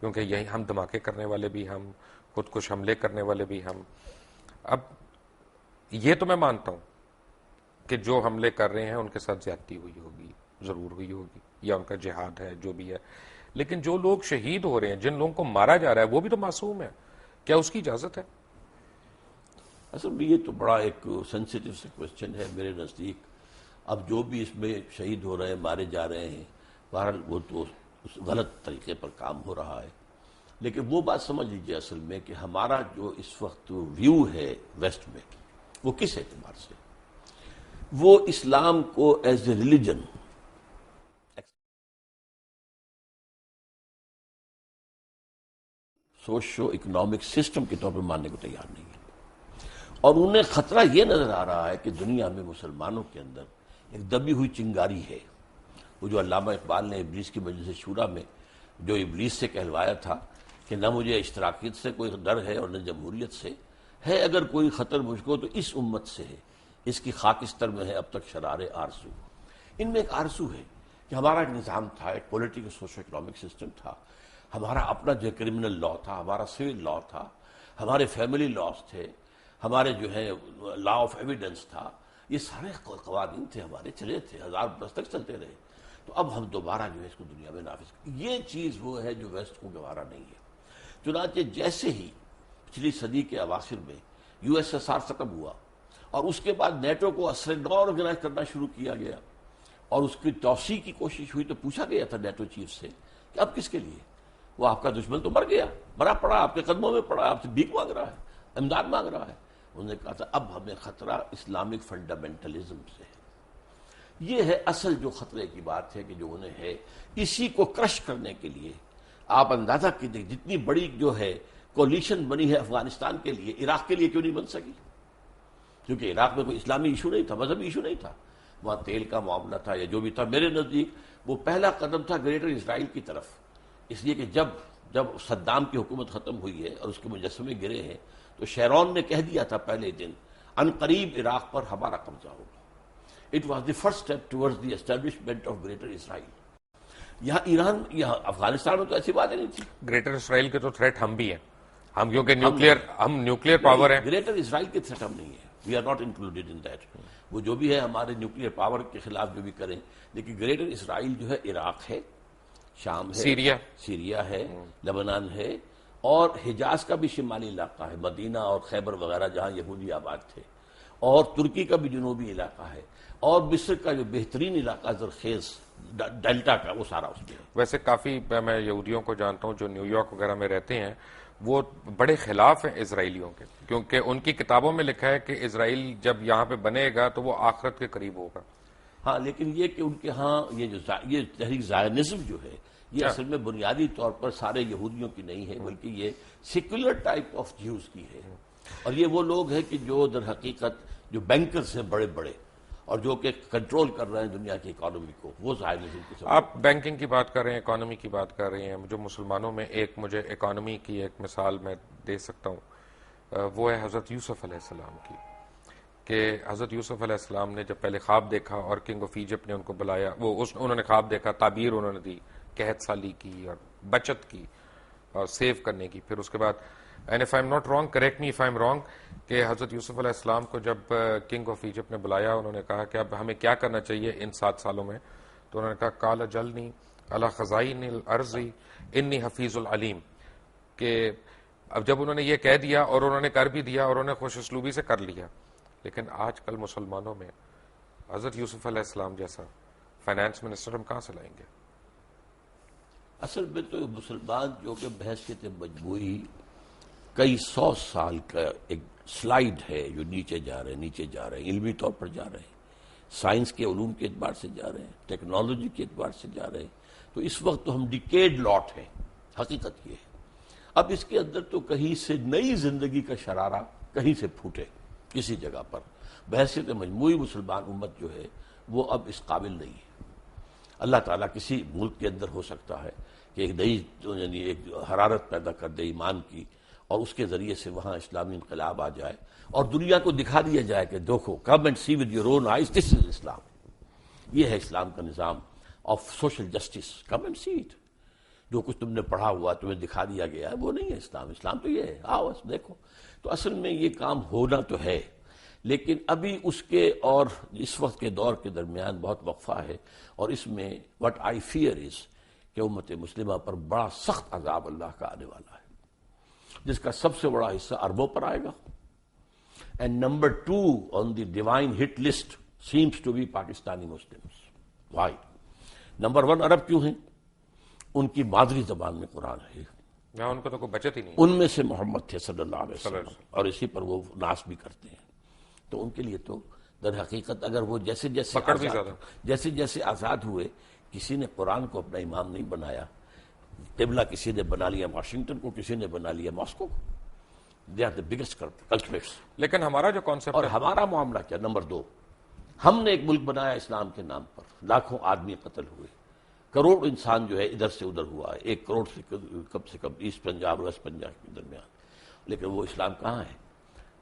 کیونکہ یہی ہم دھماکے کرنے والے بھی ہم، خود کش حملے کرنے والے بھی ہم. اب یہ تو میں مانتا ہوں کہ جو حملے کر رہے ہیں ان کے ساتھ زیادتی ہوئی ہوگی، ضرور ہوئی ہوگی، یا ان کا جہاد ہے جو بھی ہے، لیکن جو لوگ شہید ہو رہے ہیں، جن لوگوں کو مارا جا رہا ہے، وہ بھی تو معصوم ہے. کیا اس کی اجازت ہے؟ اصل میں یہ تو بڑا ایک سینسیٹیو سے کوشچن ہے میرے نزدیک. اب جو بھی اس میں شہید ہو رہے ہیں، مارے جا رہے ہیں، بہرحال وہ تو غلط طریقے پر کام ہو رہا ہے. لیکن وہ بات سمجھ لیجیے اصل میں کہ ہمارا جو اس وقت ویو ہے ویسٹ میں، وہ کس اعتبار سے، وہ اسلام کو as a religion socio economic system کے طور پر ماننے کو تیار نہیں ہے. اور انہیں خطرہ یہ نظر آ رہا ہے کہ دنیا میں مسلمانوں کے اندر ایک دبی ہوئی چنگاری ہے. وہ جو علامہ اقبال نے ابلیس کی مجلس شورا میں جو ابلیس سے کہلوایا تھا کہ نہ مجھے اشتراکیت سے کوئی ڈر ہے اور نہ جمہوریت سے ہے، اگر کوئی خطر مجھ کو تو اس امت سے ہے، اس کی خاکستر میں ہے اب تک شرار آرزو. ان میں ایک آرزو ہے کہ ہمارا ایک نظام تھا، ایک پولیٹیکل سوشو اکنامک سسٹم تھا، ہمارا اپنا جو کرمنل لا تھا، ہمارا سول لا تھا، ہمارے فیملی لاز تھے، ہمارے جو ہے لا آف ایویڈنس تھا، یہ سارے قوانین تھے ہمارے، چلے تھے، 1000 برس تک چلتے رہے. تو اب ہم دوبارہ جو ہے اس کو دنیا میں نافذ کریں، یہ چیز وہ ہے جو ویسٹ کو گوارا نہیں ہے. چنانچہ جیسے ہی پچھلی صدی کے اواخر میں یو ایس ایس آر ختم ہوا اور اس کے بعد نیٹو کو اثر نو آرگنائز کرنا شروع کیا گیا اور اس کی توسیع کی کوشش ہوئی، تو پوچھا گیا تھا نیٹو چیف سے کہ اب کس کے لیے؟ وہ آپ کا دشمن تو مر گیا، مرا پڑا، آپ کے قدموں میں پڑا، آپ سے بھیک مانگ رہا ہے، امداد مانگ رہا ہے. انہوں نے کہا تھا اب ہمیں خطرہ اسلامک فنڈامنٹلزم سے ہے. یہ ہے اصل جو خطرے کی بات ہے کہ جو انہیں ہے. اسی کو کرش کرنے کے لیے آپ اندازہ کیجیے جتنی بڑی جو ہے کولیشن بنی ہے افغانستان کے لیے، عراق کے لیے کیوں نہیں بن سکی؟ کیونکہ عراق میں کوئی اسلامی ایشو نہیں تھا، مذہبی ایشو نہیں تھا، وہاں تیل کا معاملہ تھا یا جو بھی تھا. میرے نزدیک وہ پہلا قدم تھا گریٹر اسرائیل کی طرف، اس لیے کہ جب صدام کی حکومت ختم ہوئی ہے اور اس کے مجسمے گرے ہیں تو شیرون نے کہہ دیا تھا پہلے دن ان قریب عراق پر ہمارا قبضہ ہوگا. It was the first step towards the establishment of Greater Israel. یہاں ایران، یہاں افغانستان میں تو ایسی باتیں نہیں تھی. گریٹر اسرائیل کے تو تھریٹ ہم بھی ہیں، ہم کیونکہ نیوکلیئر پاور ہیں. گریٹر اسرائیل کے تھریٹ ہم نہیں ہے، we are not included in that. وہ جو بھی ہے ہمارے نیوکلیئر پاور کے خلاف جو بھی کریں، لیکن گریٹر اسرائیل جو ہے عراق ہے، شام ہے، سیریا ہے، لبنان ہے، اور حجاز کا بھی شمالی علاقہ ہے، مدینہ اور خیبر وغیرہ جہاں یہودی آباد تھے، اور ترکی کا بھی جنوبی علاقہ ہے، اور مصر کا جو بہترین علاقہ زرخیز ڈیلٹا کا، وہ سارا اس میں ہے. ویسے کافی میں یہودیوں کو جانتا ہوں جو نیو یارک وغیرہ میں رہتے ہیں، وہ بڑے خلاف ہیں اسرائیلیوں کے، کیونکہ ان کی کتابوں میں لکھا ہے کہ اسرائیل جب یہاں پہ بنے گا تو وہ آخرت کے قریب ہوگا. ہاں، لیکن یہ کہ ان کے ہاں یہ تحریک زائنزم جو ہے یہ اصل میں بنیادی طور پر سارے یہودیوں کی نہیں ہے، بلکہ یہ سیکولر ٹائپ آف جیوز کی ہے. اور یہ وہ لوگ ہیں کہ جو در حقیقت جو بینکرز ہیں بڑے بڑے اور جو کہ کنٹرول کر رہے ہیں دنیا کی اکانومی کو، وہ زائنزم کی سب. آپ بینکنگ کی بات کر رہے ہیں، اکانومی کی بات کر رہے ہیں. جو مسلمانوں میں مجھے اکانومی کی ایک مثال میں دے سکتا ہوں، وہ ہے حضرت یوسف علیہ السلام کی. کہ حضرت یوسف علیہ السلام نے جب پہلے خواب دیکھا اور کنگ آف ایجپٹ نے ان کو بلایا، انہوں نے خواب دیکھا، تعبیر انہوں نے دی، قحط سالی کی اور بچت کی اور سیو کرنے کی. پھر اس کے بعد and if I am not wrong, correct me if I am wrong, کہ حضرت یوسف علیہ السلام کو جب کنگ آف ایجپٹ نے بلایا، انہوں نے کہا کہ اب ہمیں کیا کرنا چاہیے ان 7 سالوں میں؟ تو انہوں نے کہا قال جلنی علی خزائن الارض انی حفیظ العلیم. کہ اب جب انہوں نے یہ کہہ دیا اور انہوں نے کر بھی دیا اور انہوں نے خوش اسلوبی سے کر لیا، لیکن آج کل مسلمانوں میں حضرت یوسف علیہ السلام جیسا فائنانس منسٹر ہم کہاں سے لائیں گے؟ اصل میں تو مسلمان جو کہ بحثیت مجموعی کئی 100 سال کا ایک سلائیڈ ہے جو نیچے جا رہے ہیں، علمی طور پر جا رہے ہیں، سائنس کے علوم کے اعتبار سے جا رہے ہیں، ٹیکنالوجی کے اعتبار سے جا رہے ہیں. تو اس وقت تو ہم ڈیکیڈ لاٹ ہیں. حقیقت یہ ہے اب اس کے اندر تو کہیں سے نئی زندگی کا شرارہ کہیں سے پھوٹے کسی جگہ پر. بحثیت مجموعی مسلمان امت جو ہے وہ اب اس قابل نہیں ہے. اللہ تعالیٰ کسی ملک کے اندر ہو سکتا ہے کہ ایک نئی یعنی ایک حرارت پیدا کر دے ایمان کی، اور اس کے ذریعے سے وہاں اسلامی انقلاب آ جائے اور دنیا کو دکھا دیا جائے کہ دیکھو، come and see with your own eyes, this is Islam. یہ ہے اسلام کا نظام of social justice, come and see it. جو کچھ تم نے پڑھا ہوا تمہیں دکھا دیا گیا ہے وہ نہیں ہے اسلام. اسلام تو یہ ہے, آؤ بس دیکھو. تو اصل میں یہ کام ہونا تو ہے, لیکن ابھی اس کے اور اس وقت کے دور کے درمیان بہت وقفہ ہے, اور اس میں وٹ آئی فیئر از کہ امت مسلمہ پر بڑا سخت عذاب اللہ کا آنے والا ہے, جس کا سب سے بڑا حصہ عربوں پر آئے گا. And number 2 on the divine hit list seems to be Pakistani Muslims. Why? Number 1 عرب کیوں ہیں؟ ان کی مادری زبان میں قرآن ہے, یہاں ان کو تو کوئی بچت ہی نہیں. ان میں سے محمد تھے صلی اللہ علیہ وسلم, اور اسی پر وہ ناس بھی کرتے ہیں. تو ان کے لیے تو در حقیقت اگر وہ جیسے جیسے آزاد ہوئے, کسی نے قرآن کو اپنا امام نہیں بنایا. قبلہ کسی نے بنا لیا واشنگٹن کو, کسی نے بنا لیا ماسکو کو. They are the biggest culprits. لیکن ہمارا جو کانسیپٹ اور ہمارا معاملہ کیا؟ نمبر 2, ہم نے ایک ملک بنایا اسلام کے نام پر, لاکھوں آدمی قتل ہوئے, کروڑ انسان جو ہے ادھر سے ادھر ہوا ہے, 1 کروڑ سے کم ایسٹ پنجاب اور ویسٹ پنجاب کے درمیان. لیکن وہ اسلام کہاں ہے؟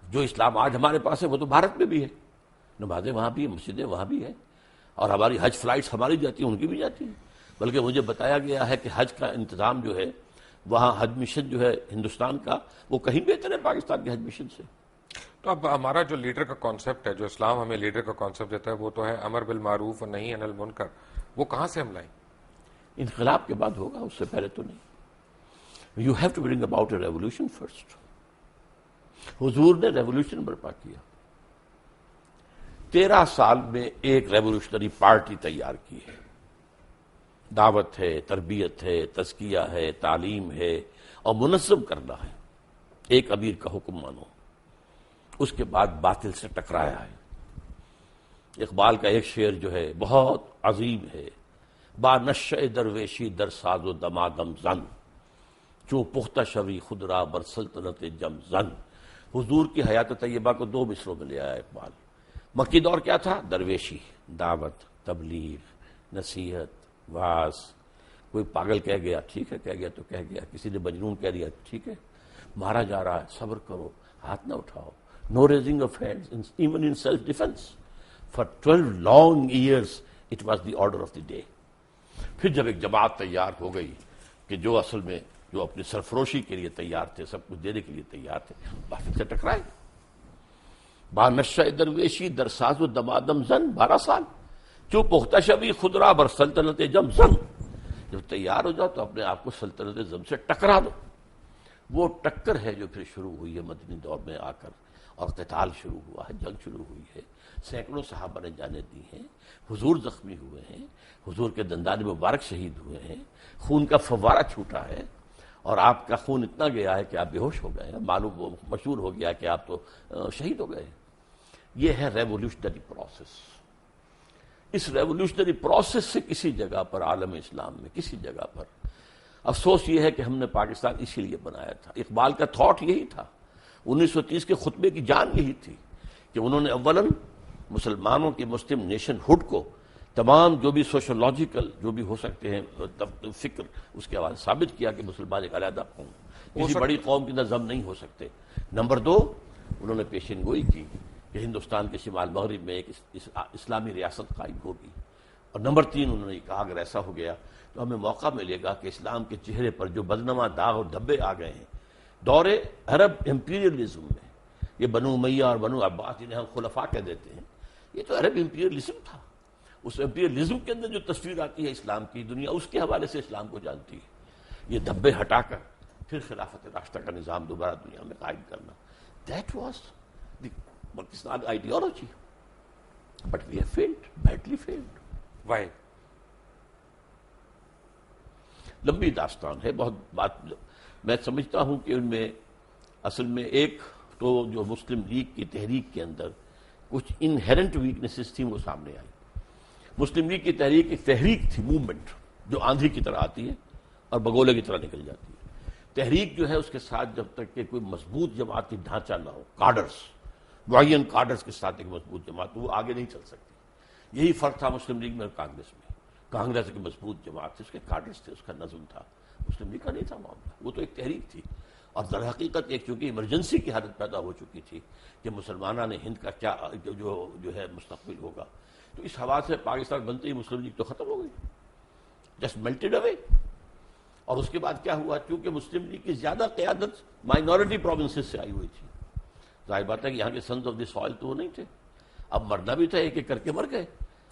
جو اسلام آج ہمارے پاس ہے وہ تو بھارت میں بھی ہے, نمازیں وہاں بھی ہیں, مسجدیں وہاں بھی ہیں, اور ہماری حج فلائٹس ہماری جاتی ہیں, ان کی بھی جاتی ہیں. بلکہ مجھے بتایا گیا ہے کہ حج کا انتظام جو ہے وہاں, حج مشن جو ہے ہندوستان کا, وہ کہیں بہتر ہے پاکستان کے حج مشن سے. تو اب ہمارا جو لیڈر کا کانسیپٹ ہے, جو اسلام ہمیں لیڈر کا کانسیپٹ دیتا ہے, وہ تو ہے امر بالمعروف اور نہی عن المنکر. وہ کہاں سے ہم لائیں؟ انقلاب کے بعد ہوگا, اس سے پہلے تو نہیں. You have to bring about a revolution first. حضور نے ریولیوشن برپا کیا, 13 سال میں ایک ریولیوشنری پارٹی تیار کی ہے. دعوت ہے, تربیت ہے, تزکیہ ہے, تعلیم ہے, اور منظم کرنا ہے. ایک امیر کا حکم مانو. اس کے بعد باطل سے ٹکرایا ہے. اقبال کا ایک شعر جو ہے بہت عظیم ہے, با نشہ درویشی در ساز و دمادم زن, چوں پختہ شوی خود را بر سلطنت جم زن. حضور کی حیات طیبہ کو 2 مصروں میں لے آیا اقبال. مکی دور کیا تھا؟ درویشی, دعوت, تبلیغ, نصیحت, واز. کوئی پاگل کہہ گیا, ٹھیک ہے, کہہ گیا تو کہہ گیا. کسی نے مجنون کہہ دیا, ٹھیک ہے. مارا جا رہا ہے, صبر کرو, ہاتھ نہ اٹھاؤ. No raising of hands even in self defence. For 12 long years it was the order of the day. پھر جب ایک جماعت تیار ہو گئی کہ جو اصل میں جو اپنی سرفروشی کے لیے تیار تھے, سب کچھ دینے کے لیے تیار تھے, باطل سے ٹکرائے. با نشہ درویشی در ساز و دمادم زن, 12 سال. جو پختہ شبی خود را بر سلطنت جم زن. جب تیار ہو جاؤ تو اپنے آپ کو سلطنت زم سے ٹکرا دو. وہ ٹکر ہے جو پھر شروع ہوئی ہے مدنی دور میں آ کر, اور قتال شروع ہوا ہے, جنگ شروع ہوئی ہے. سینکڑوں صحابہ نے جانیں دی ہیں, حضور زخمی ہوئے ہیں, حضور کے دندان مبارک شہید ہوئے ہیں, خون کا فوارہ چھوٹا ہے, اور آپ کا خون اتنا گیا ہے کہ آپ بے ہوش ہو گئے ہیں. معلوم مشہور ہو گیا کہ آپ تو شہید ہو گئے. یہ ہے ریولیوشنری پروسیس. اس ریولیوشنری پروسیس سے کسی جگہ پر عالم اسلام میں کسی جگہ پر افسوس یہ ہے کہ ہم نے پاکستان اسی لیے بنایا تھا. اقبال کا تھاٹ یہی تھا, 1930 کے خطبے کی جان یہی تھی کہ انہوں نے اولاً مسلمانوں کی مسلم نیشن ہوڈ کو تمام جو بھی سوشولوجیکل جو بھی ہو سکتے ہیں فکر, اس کے حوالے ثابت کیا کہ مسلمان ایک علیحدہ قوم, کسی بڑی قوم کی نظم نہیں ہو سکتے. نمبر 2, انہوں نے پیشین گوئی کی کہ ہندوستان کے شمال مغرب میں ایک اسلامی ریاست قائم ہوگی. اور نمبر 3, انہوں نے کہا اگر ایسا ہو گیا تو ہمیں موقع ملے گا کہ اسلام کے چہرے پر جو بدنما داغ اور دھبے آ گئے ہیں دور عرب امپیریلزم میں, یہ بنو امیہ اور بنو عباس جنہیں ہم خلفاء کہہ دیتے ہیں, یہ تو عرب امپیریلزم تھا. اس امپیریلزم کے اندر جو تصویر آتی ہے اسلام کی, دنیا اس کے حوالے سے اسلام کو جانتی ہے. یہ دھبے ہٹا کر پھر خلافت راشدہ کا نظام دوبارہ دنیا میں قائم کرنا, that was the Pakistan ideology. But we have failed, badly failed. Why? لمبی داستان ہے, بہت بات. میں سمجھتا ہوں کہ ان میں اصل میں ایک تو جو مسلم لیگ کی تحریک کے اندر کچھ انہیرنٹ ویکنیسز تھیں وہ سامنے آئی. مسلم لیگ کی تحریک ایک تحریک تھی, موومنٹ جو آندھی کی طرح آتی ہے اور بگولے کی طرح نکل جاتی ہے. تحریک جو ہے اس کے ساتھ جب تک کہ کوئی مضبوط جماعتی ڈھانچہ نہ ہو, کارڈرز, معین کارڈرز کے ساتھ ایک مضبوط جماعت, وہ آگے نہیں چل سکتی. یہی فرق تھا مسلم لیگ میں اور کانگریس میں. کانگریس ایک مضبوط جماعت تھی, اس کے کارڈرز تھے, اس کا نظم تھا. مسلم لیگ کا نہیں تھا معاملہ, وہ تو ایک تحریک تھی. اور در حقیقت ایک چونکہ ایمرجنسی کی حالت پیدا ہو چکی تھی کہ مسلمانوں نے ہند کا کیا جو ہے مستقبل ہوگا, تو اس حوالے سے پاکستان بنتے ہی مسلم لیگ تو ختم ہو گئی, جسٹ میلٹڈ اوے. اور اس کے بعد کیا ہوا؟ چونکہ مسلم لیگ کی زیادہ قیادت مائنورٹی پروونسز سے آئی ہوئی تھی، ظاہر بات ہے کہ یہاں کے سنز آف دی سوائل تو وہ نہیں تھے، اب مرنا بھی تھا، ایک ایک کر کے مر گئے،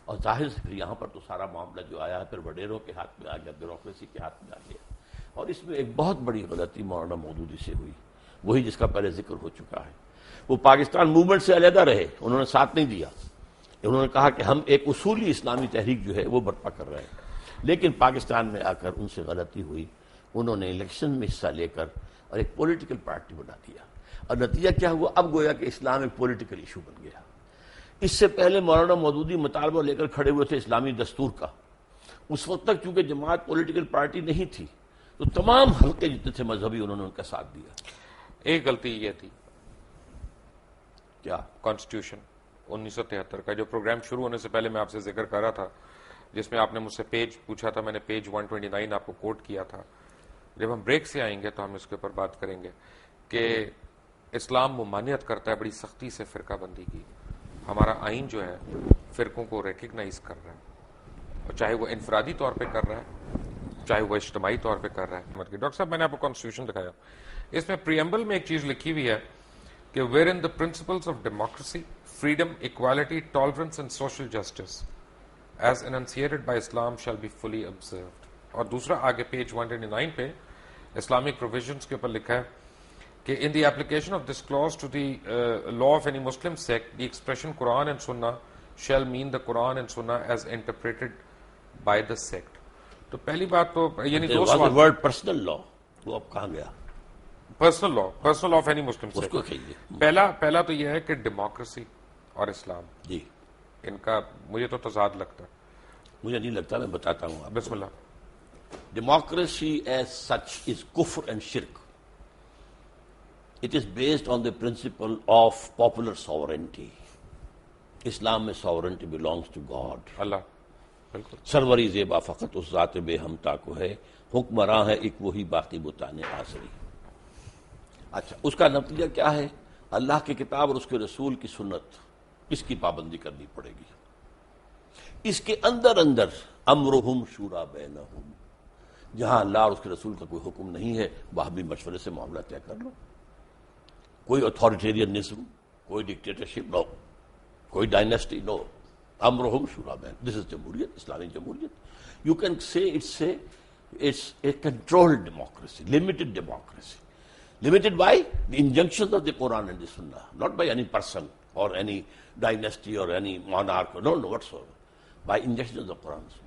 اور ظاہر سے پھر یہاں پر تو سارا معاملہ جو آیا ہے پھر وڈیروں کے ہاتھ میں آ گیا، بیوروکریسی کے ہاتھ میں آ گیا، اور اس میں ایک بہت بڑی غلطی مولانا مودودی سے ہوئی، وہی جس کا پہلے ذکر ہو چکا ہے۔ وہ پاکستان موومنٹ سے علیحدہ رہے، انہوں نے ساتھ نہیں دیا، انہوں نے کہا کہ ہم ایک اصولی اسلامی تحریک جو ہے وہ برپا کر رہے ہیں، لیکن پاکستان میں آ کر ان سے غلطی ہوئی، انہوں نے الیکشن میں حصہ لے کر اور ایک پولیٹیکل پارٹی بنا دیا، اور نتیجہ کیا ہوا؟ اب گویا کہ اسلام ایک پولیٹیکل ایشو بن گیا۔ اس سے پہلے مولانا مودودی مطالبہ لے کر کھڑے ہوئے تھے اسلامی دستور کا، اس وقت تک چونکہ جماعت پولیٹیکل پارٹی نہیں تھی تو تمام حلقے جتنے تھے مذہبی انہوں نے ان کا ساتھ دیا۔ ایک غلطی یہ تھی کیا؟ کانسٹیٹیوشن 1973 کا جو پروگرام شروع ہونے سے پہلے میں آپ سے ذکر کر رہا تھا، جس میں آپ نے مجھ سے پیج پوچھا تھا، میں نے پیج 129 آپ کو کوٹ کیا تھا۔ جب ہم بریک سے آئیں گے تو ہم اس کے اوپر بات کریں گے کہ اسلام ممانعت کرتا ہے بڑی سختی سے فرقہ بندی کی، ہمارا آئین جو ہے فرقوں کو ریکگنائز کر رہا ہے، اور چاہے وہ انفرادی طور پہ کر رہا ہے چاہے وہ اجتماعی طور پہ کر رہا ہے۔ ڈاکٹر صاحب میں نے آپ کو کانسٹیٹیوشن دکھایا، اس میں پریمبل میں ایک چیز لکھی ہوئی ہے کہ where in the principles of democracy, freedom, equality, tolerance and social justice as enunciated by Islam shall be fully observed۔ اور دوسرا آگے پیج 129 پہ اسلامک پروویژنس کے اوپر لکھا ہے کہ in the application of this clause to the law of any Muslim sect, the expression Quran and Sunnah shall mean the Quran and Sunnah as interpreted by the sect۔ تو پہلی بات تو یعنی دو سوال، ورڈ پرسنل لا وہ اب کہاں گیا؟ Personal law of any Muslim اس کو کہیے۔ پہلا تو یہ ہے کہ ڈیموکریسی اور اسلام جی ان کا مجھے تو تضاد لگتا ہے۔ مجھے نہیں لگتا، میں بتاتا ہوں آپ۔ بسم اللہ۔ Democracy as such is kufr and shirk. It is based on the principle of popular sovereignty. اسلام میں sovereignty belongs to God. اللہ بالکل سروری زیبا فقط اس ذات بے ہمتا کو ہے، حکمراں ہے ایک وہی باقی بتانے آسری۔ اچھا، اس کا نتیجہ کیا ہے؟ اللہ کی کتاب اور اس کے رسول کی سنت، اس کی پابندی کرنی پڑے گی۔ اس کے اندر امرہم شورا بینہم، جہاں اللہ اور اس کے رسول کا کوئی حکم نہیں ہے وہاں بھی مشورے سے معاملہ طے کر لو۔ کوئی اتھارٹیرینزم، کوئی ڈکٹیٹرشپ نو، کوئی ڈائنیسٹی نو، امرہم شورا بین۔ دس از جمہوریت، اسلامی جمہوریت۔ You can say it's a controlled democracy, limited democracy. Limited by the injunctions of the Quran and the Sunnah, not by any person or any dynasty or any monarch, no whatsoever, by injunctions of the Quran and Sunnah.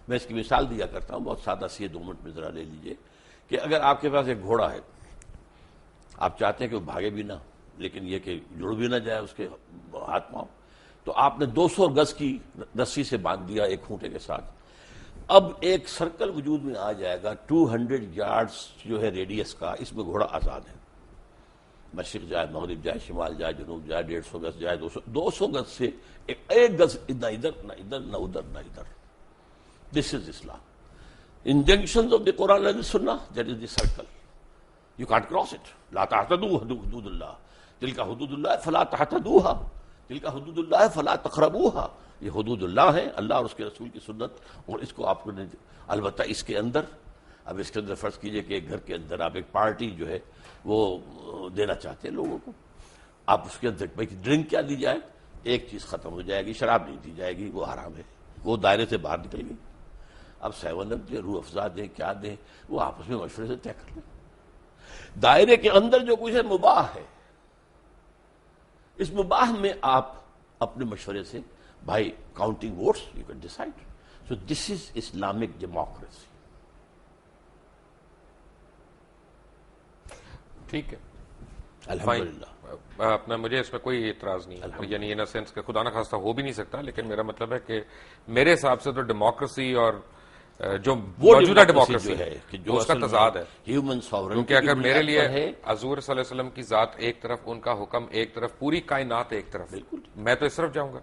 میں اس کی مثال دیا کرتا ہوں، بہت سادہ سی ہے، 2 منٹ میں ذرا لے لیجئے کہ اگر آپ کے پاس ایک گھوڑا ہے، آپ چاہتے ہیں کہ وہ بھاگے بھی نہ لیکن یہ کہ جڑ بھی نہ جائے اس کے ہاتھ پاؤں، تو آپ نے 200 گز کی رسی سے باندھ دیا ایک کھونٹے کے ساتھ۔ اب ایک سرکل وجود میں آ جائے گا 200 یارڈز جو ہے ریڈیس کا، اس میں گھوڑا آزاد ہے، مشرق جائے، مغرب جائے، شمال جائے، جنوب جائے، 150 گز جائے، 200 گز سے ایک گز نہ ادھر نہ ادھر نہ ادھر نہ ادھر۔ دس is Islam. Injunctions of the Quran and the Sunnah, that is the circle. You can't cross it. لا تعتدوا حدود اللہ، تلک حدود اللہ فلا تعتدوها، تلک حدود اللہ فلا تقربوها۔ یہ حدود اللہ ہیں، اللہ اور اس کے رسول کی سنت، اور اس کو آپ نے البتہ اس کے اندر، اب اس کے اندر فرض کیجئے کہ ایک گھر کے اندر آپ ایک پارٹی جو ہے وہ دینا چاہتے ہیں لوگوں کو، آپ اس کے اندر بھائی ڈرنک کیا دی جائے، ایک چیز ختم ہو جائے گی، شراب نہیں دی جائے گی، وہ حرام ہے، وہ دائرے سے باہر نکل گئی۔ اب 7 اپ دیں، روح افزا دیں، کیا دیں، وہ آپس میں مشورے سے طے کر لیں۔ دائرے کے اندر جو کچھ ہے مباح ہے، اس مباح میں آپ اپنے مشورے سے by counting votes you can decide. So this is Islamic democracy. ٹھیک ہے، الحمدللہ۔ اپنا مجھے اس میں کوئی اعتراض نہیں ہے، یعنی ان سینس کہ خدا نہ خواستہ ہو بھی نہیں سکتا، لیکن میرا مطلب ہے کہ میرے حساب سے تو ڈیموکریسی اور جو موجودہ ڈیموکریسی ہے جو اس کا تضاد ہے، ہیومن ساورنٹی، کیونکہ اگر میرے لیے حضور صلی اللہ علیہ وسلم کی ذات ایک طرف، ان کا حکم ایک طرف، پوری کائنات ایک طرف، بالکل میں تو اس طرف جاؤں گا،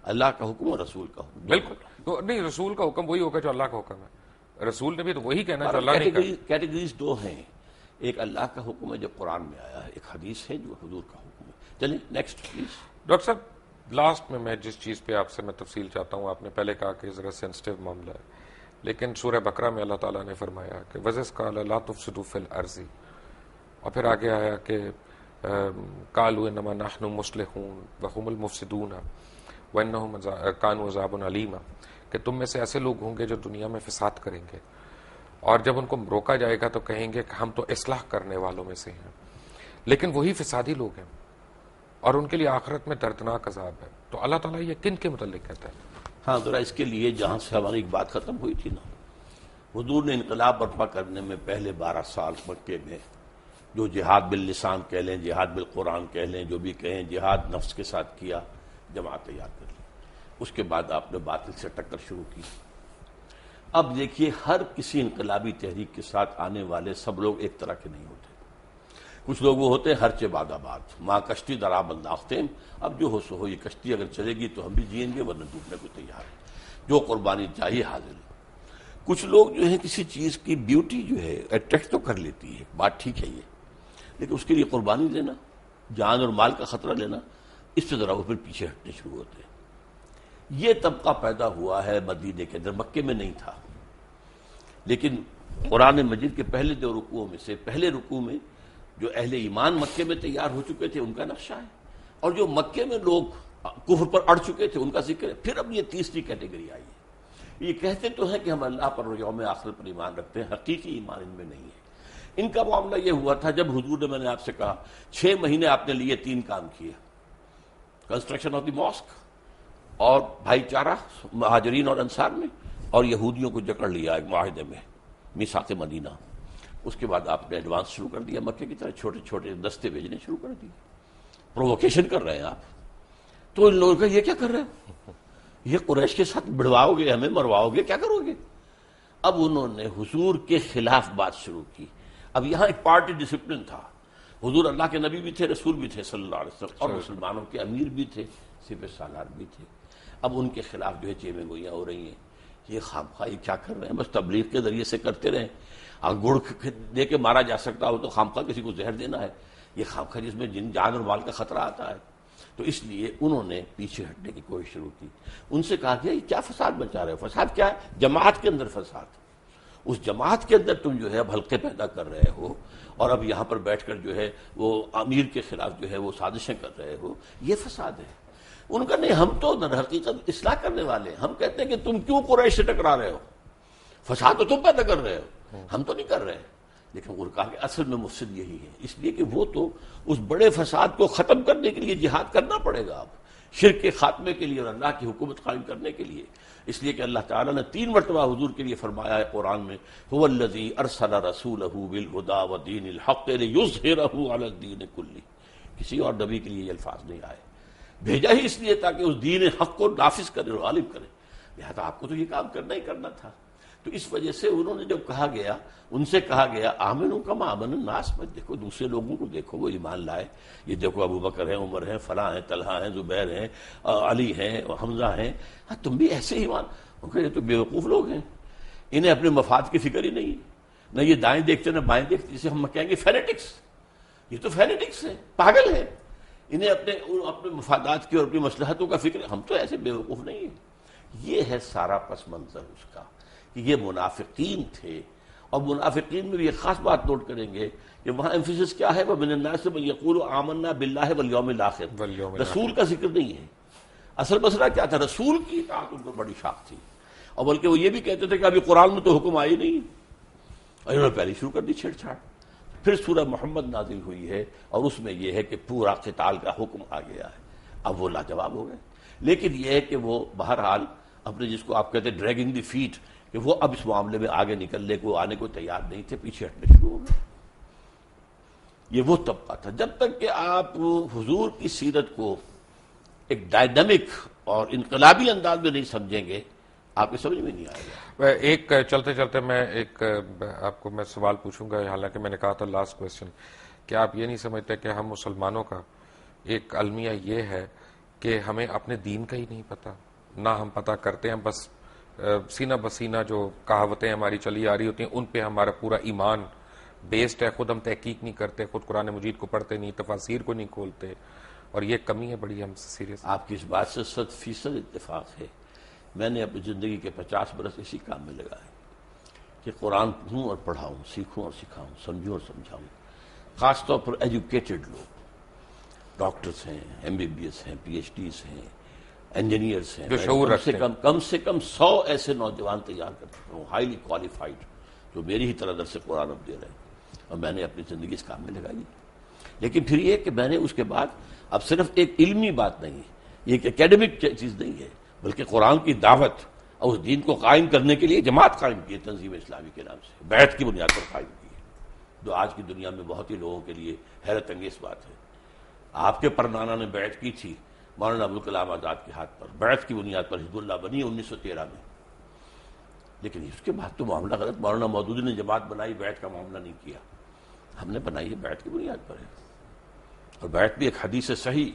اللہ کا حکم اور رسول کا حکم، بالکل تو نہیں، رسول کا حکم وہی ہوگا جو اللہ کا حکم ہے، رسول نے بھی تو وہی کہنا جو اللہ نے کہا۔ کیٹیگریز 2 ہیں، ایک اللہ کا حکم ہے جو قرآن میں آیا ہے، ایک حدیث ہے جو حضور کا حکم ہے۔ چلیں نیکسٹ پلیز۔ ڈاکٹر صاحب لاسٹ میں جس چیز پہ آپ سے میں تفصیل چاہتا ہوں، آپ نے پہلے کہا کہ ذرا سینسٹیو معاملہ ہے، لیکن سورہ بقرہ میں اللہ تعالیٰ نے فرمایا کہ وَإِذْ قَالَ لَا تُفْسِدُوا فِي الْأَرْضِ، اور پھر آگے آیا کہ قَالُوا إِنَّمَا نَحْنُ مُصْلِحُونَ وَهُمُ الْمُفْسِدُونَ وَإِنَّهُمْ كَانُوا عَذَابٌ أَلِيمًا، کہ تم میں سے ایسے لوگ ہوں گے جو دنیا میں فساد کریں گے، اور جب ان کو روکا جائے گا تو کہیں گے کہ ہم تو اصلاح کرنے والوں میں سے ہیں، لیکن وہی فسادی لوگ ہیں اور ان کے لیے آخرت میں دردناک عذاب ہے۔ تو اللہ تعالیٰ یہ کن کے متعلق کہتا ہے؟ ہاں ذرا اس کے لیے جہاں سے ہماری ایک بات ختم ہوئی تھی نا، حضور نے انقلاب برپا کرنے میں پہلے 12 سال مکے میں جو جہاد باللسان کہہ لیں، جہاد بالقرآن کہہ لیں، جو بھی کہیں، جہاد نفس کے ساتھ کیا، جماعت تیار کر لی، اس کے بعد آپ نے باطل سے ٹکر شروع کی۔ اب دیکھیے ہر کسی انقلابی تحریک کے ساتھ آنے والے سب لوگ ایک طرح کے نہیں ہوتے، کچھ لوگ وہ ہوتے ہیں ہر چہ باد آباد، ماں کشتی درا بنداختیم، اب جو ہو سو ہو، یہ کشتی اگر چلے گی تو ہم بھی جئیں گے ورنہ ڈوبنے کو تیار ہیں، جو قربانی چاہیے حاضر ہے۔ کچھ لوگ جو ہیں کسی چیز کی بیوٹی جو ہے اٹریکٹ تو کر لیتی ہے، بات ٹھیک ہے یہ، لیکن اس کے لیے قربانی دینا، جان اور مال کا خطرہ لینا، اس سے ذرا وہ پھر پیچھے ہٹنے شروع ہوتے ہیں۔ یہ طبقہ پیدا ہوا ہے مدینے کے اندر، مکے میں نہیں تھا، لیکن قرآن مجید کے پہلے 2 رکوعوں میں سے پہلے رکوع میں جو اہل ایمان مکے میں تیار ہو چکے تھے ان کا نقشہ ہے، اور جو مکے میں لوگ کفر پر اڑ چکے تھے ان کا ذکر ہے۔ پھر اب یہ تیسری کیٹیگری آئی ہے، یہ کہتے تو ہیں کہ ہم اللہ پر اور یوم آخر پر ایمان رکھتے ہیں، حقیقی ایمان ان میں نہیں ہے۔ ان کا معاملہ یہ ہوا تھا جب حضور نے، میں نے آپ سے کہا 6 مہینے آپ نے لیے 3 کام کیے، کنسٹرکشن آف دی ماسک، اور بھائی چارہ مہاجرین اور انصار میں، اور یہودیوں کو جکڑ لیا ایک معاہدے میں، میثاق مدینہ۔ اس کے بعد آپ نے ایڈوانس شروع کر دیا، مکے کی طرح چھوٹے چھوٹے دستے بھیجنے شروع کر دیے، پرووکیشن کر رہے ہیں آپ۔ تو ان لوگوں کا یہ کیا کر رہے ہیں، یہ قریش کے ساتھ بڑھواؤ گے، ہمیں مرواؤ گے، کیا کرو گے؟ اب انہوں نے حضور کے خلاف بات شروع کی۔ اب یہاں ایک پارٹی ڈسپلن تھا، حضور اللہ کے نبی بھی تھے، رسول بھی تھے صلی اللہ علیہ وسلم، اور مسلمانوں کے امیر بھی تھے، سپہ سالار بھی تھے۔ اب ان کے خلاف جو ہے چیمیں گوئیاں ہو رہی ہیں، یہ خامخواہ یہ کیا کر رہے ہیں، بس تبلیغ کے ذریعے سے کرتے رہیں، گڑ دے کے مارا جا سکتا ہو تو خامخواہ کسی کو زہر دینا ہے، یہ خامخواہ جس میں جان اور مال کا خطرہ آتا ہے۔ تو اس لیے انہوں نے پیچھے ہٹنے کی کوشش شروع کی۔ ان سے کہا گیا یہ کیا فساد مچا رہے ہو؟ فساد کیا ہے؟ جماعت کے اندر فساد، اس جماعت کے اندر تم جو ہے اب حلقے پیدا کر رہے ہو، اور اب یہاں پر بیٹھ کر جو ہے وہ امیر کے خلاف جو ہے وہ سازشیں کر رہے ہو، یہ فساد ہے۔ ان کا نہیں، ہم تو در حقیقت اصلاح کرنے والے ہیں، ہم کہتے ہیں کہ تم کیوں قریش سے ٹکرا رہے ہو، فساد تو تم پیدا کر رہے ہو، ہم تو نہیں کر رہے۔ لیکن انہوں نے کہا کہ اصل میں مفسد یہی ہے، اس لیے کہ وہ تو اس بڑے فساد کو ختم کرنے کے لیے جہاد کرنا پڑے گا اب، شرک کے خاتمے کے لیے اور اللہ کی حکومت قائم کرنے کے لیے۔ اس لیے کہ اللہ تعالیٰ نے 3 مرتبہ حضور کے لیے فرمایا ہے قرآن میں، هو الذی ارسل رسولہ بالہدی ودین الحق لیظہرہ علی الدین کلہ، کسی اور نبی کے لیے یہ الفاظ نہیں آئے، بھیجا ہی اس لیے تاکہ اس دین حق کو نافذ کرے اور غالب کرے، لہذا آپ کو تو یہ کام کرنا ہی کرنا تھا۔ تو اس وجہ سے انہوں نے جب کہا گیا، ان سے کہا گیا آمنوا کما آمن الناس، میں دیکھو دوسرے لوگوں کو دیکھو وہ ایمان لائے، یہ دیکھو ابو بکر ہیں، عمر ہیں، فلاں ہیں، طلحہ ہیں، زبیر ہیں، علی ہیں، حمزہ ہیں، ہاں تم بھی ایسے ایمان۔ ان کہ یہ تو بیوقوف لوگ ہیں، انہیں اپنے مفاد کی فکر ہی نہیں، نہ یہ دائیں دیکھتے نہ بائیں دیکھتے، جسے ہم کہیں گے فینیٹکس، یہ تو فینیٹکس ہیں، پاگل ہیں، انہیں اپنے مفادات کی اور اپنی مصلحتوں کا فکر، ہم تو ایسے بیوقوف نہیں ہیں۔ یہ ہے سارا پس منظر اس کا، کہ یہ منافقین تھے، اور منافقین میں بھی ایک خاص بات نوٹ کریں گے کہ وہاں ایمفیسس کیا ہے، وَمِنَ النَّاسِ مَن يَقُولُ آمَنَّا بِاللَّهِ وَالْيَوْمِ الْآخِرِ، رسول کا ذکر نہیں ہے۔ اصل مسئلہ کیا تھا، رسول کی اطاعت ان کو بڑی شاق تھی، اور بلکہ وہ یہ بھی کہتے تھے کہ ابھی قرآن میں تو حکم آئی نہیں، اور انہوں نے پہلے شروع کر دی چھیڑ چھاڑ۔ پھر سورہ محمد نازل ہوئی ہے، اور اس میں یہ ہے کہ پورا قتال کا حکم آ گیا ہے، اب وہ لاجواب ہو گئے۔ لیکن یہ ہے کہ وہ بہرحال اپنے جس کو آپ کہتے ہیں ڈریگنگ دی فیٹ، کہ وہ اب اس معاملے میں آگے نکلنے کو آنے کو تیار نہیں تھے، پیچھے ہٹنے شروع ہو گئے۔ یہ وہ طبقہ تھا۔ جب تک کہ آپ حضور کی سیرت کو ایک ڈائنامک اور انقلابی انداز میں نہیں سمجھیں گے، آپ کی سمجھ میں نہیں آئے گا۔ ایک چلتے چلتے میں ایک آپ کو میں سوال پوچھوں گا، حالانکہ میں نے کہا تھا لاسٹ کویسچن، کہ آپ یہ نہیں سمجھتے کہ ہم مسلمانوں کا ایک المیہ یہ ہے کہ ہمیں اپنے دین کا ہی نہیں پتہ، نہ ہم پتہ کرتے ہیں، بس سینہ بسینہ جو کہاوتیں ہماری چلی آ رہی ہوتی ہیں ان پہ ہمارا پورا ایمان بیسڈ ہے، خود ہم تحقیق نہیں کرتے، خود قرآن مجید کو پڑھتے نہیں، تفاسیر کو نہیں کھولتے، اور یہ کمی ہے بڑی ہم سے سیریس۔ آپ کی اس بات سے 100% اتفاق ہے، میں نے اپنی زندگی کے 50 برس اسی کام میں لگائے کہ قرآن پڑھوں اور پڑھاؤں، سیکھوں اور سکھاؤں، سمجھوں اور سمجھاؤں. خاص طور پر ایجوکیٹڈ لوگ، ڈاکٹرز ہیں، MBBS ہیں، PhDs ہیں، انجینئرس ہیں، جو شعور رکھتے ہیں. کم سے کم 100 ایسے نوجوان تیار کر چکا ہوں، ہائیلی کوالیفائڈ، جو میری ہی طرح درس قرآن اب دے رہے ہیں، اور میں نے اپنی زندگی اس کام میں لگائی. لیکن پھر یہ کہ میں نے اس کے بعد اب صرف ایک علمی بات نہیں ہے، یہ ایک اکیڈمک چیز نہیں ہے، بلکہ قرآن کی دعوت اور اس دین کو قائم کرنے کے لیے جماعت قائم کی ہے تنظیم اسلامی کے نام سے، بیعت کی بنیاد پر قائم کی ہے، جو آج کی دنیا میں بہت ہی لوگوں کے لیے حیرت انگیز بات ہے. آپ کے پرنانا نے بیعت کی تھی مولانا ابوالکلام آزاد کے ہاتھ پر، بیعت کی بنیاد پر حزب اللہ بنی 1913 میں، لیکن اس کے بعد تو معاملہ غلط. مولانا مودودی نے جماعت بنائی، بیعت کا معاملہ نہیں کیا. ہم نے بنائی ہے بیعت کی بنیاد پر ہے، اور بیعت بھی ایک حدیث صحیح،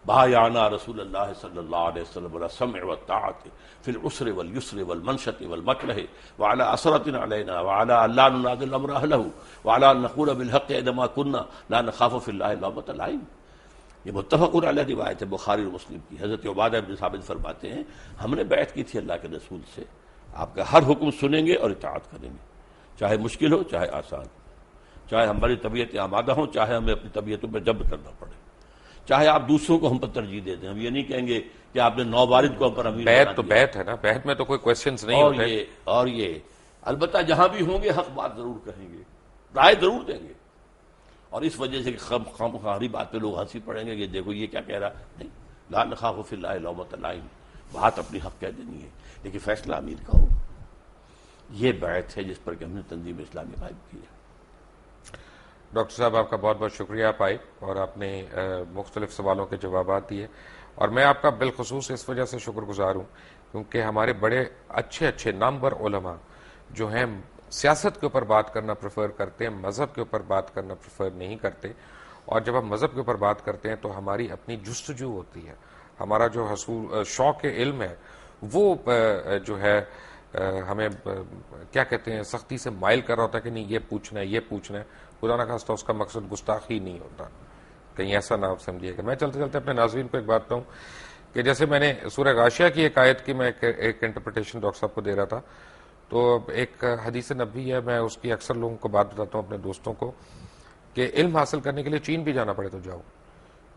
بایعنا رسول اللہ صلی اللہ علیہ وسلم علی السمع والطاعۃ فی العسر والیسر والمنشط والمکرہ وعلی اثرۃ علینا وعلی الا ننازع الامر اہلہ وعلی ان نقول بالحق انما كنا لا نخاف فی اللہ لومۃ لائم. یہ متفق علیہ روایت ہے بخاری اور مسلم کی. حضرت عبادہ بن ثابت فرماتے ہیں ہم نے بیعت کی تھی اللہ کے رسول سے، آپ کا ہر حکم سنیں گے اور اطاعت کریں گے، چاہے مشکل ہو چاہے آسان، چاہے ہماری طبیعت آمادہ ہوں چاہے ہمیں اپنی طبیعتوں پہ جبر کرنا پڑے، چاہے آپ دوسروں کو ہم پر ترجیح دے دیں. ہم یہ نہیں کہیں گے کہ آپ نے 9 وارد کو ہم پر امیر بیعت تو بیعت ہے نا، بیعت میں تو کوئی کوشچنز نہیں ہوتے. اور یہ البتہ جہاں بھی ہوں گے حق بات ضرور کہیں گے، رائے ضرور دیں گے. اور اس وجہ سے خامخواہی بات پہ لوگ ہنسی پڑیں گے کہ دیکھو یہ کیا کہہ رہا. نہیں، لا نخاف فی اللہ لومۃ لائم، بات اپنی حق کہہ دینی ہے لیکن فیصلہ امیر کا ہو. یہ بیعت ہے جس پر کہ ہم نے تنظیم اسلامی قائم کی ہے. ڈاکٹر صاحب آپ کا بہت بہت شکریہ، آپ آئے اور آپ نے مختلف سوالوں کے جوابات دیے، اور میں آپ کا بالخصوص اس وجہ سے شکر گزار ہوں کیونکہ ہمارے بڑے اچھے نامور علماء جو ہیں سیاست کے اوپر بات کرنا پریفر کرتے ہیں، مذہب کے اوپر بات کرنا پریفر نہیں کرتے. اور جب ہم مذہب کے اوپر بات کرتے ہیں تو ہماری اپنی جستجو ہوتی ہے، ہمارا جو شوق علم ہے وہ جو ہے ہمیں کیا کہتے ہیں سختی سے مائل کر رہا ہوتا ہے کہ نہیں یہ پوچھنا ہے یہ پوچھنا ہے. خدا نہ خواستہ اس کا مقصد گستاخی نہیں ہوتا، کہیں ایسا نہ آپ سمجھیے گا. میں چلتے چلتے اپنے ناظرین کو ایک بات کہوں کہ جیسے میں نے سورہ غاشیہ کی ایک آیت کی میں ایک انٹرپریٹیشن ڈاکٹر صاحب کو دے رہا تھا، تو ایک حدیث نبوی ہے، میں اس کی اکثر لوگوں کو بات بتاتا ہوں اپنے دوستوں کو کہ علم حاصل کرنے کے لیے چین بھی جانا پڑے تو جاؤ،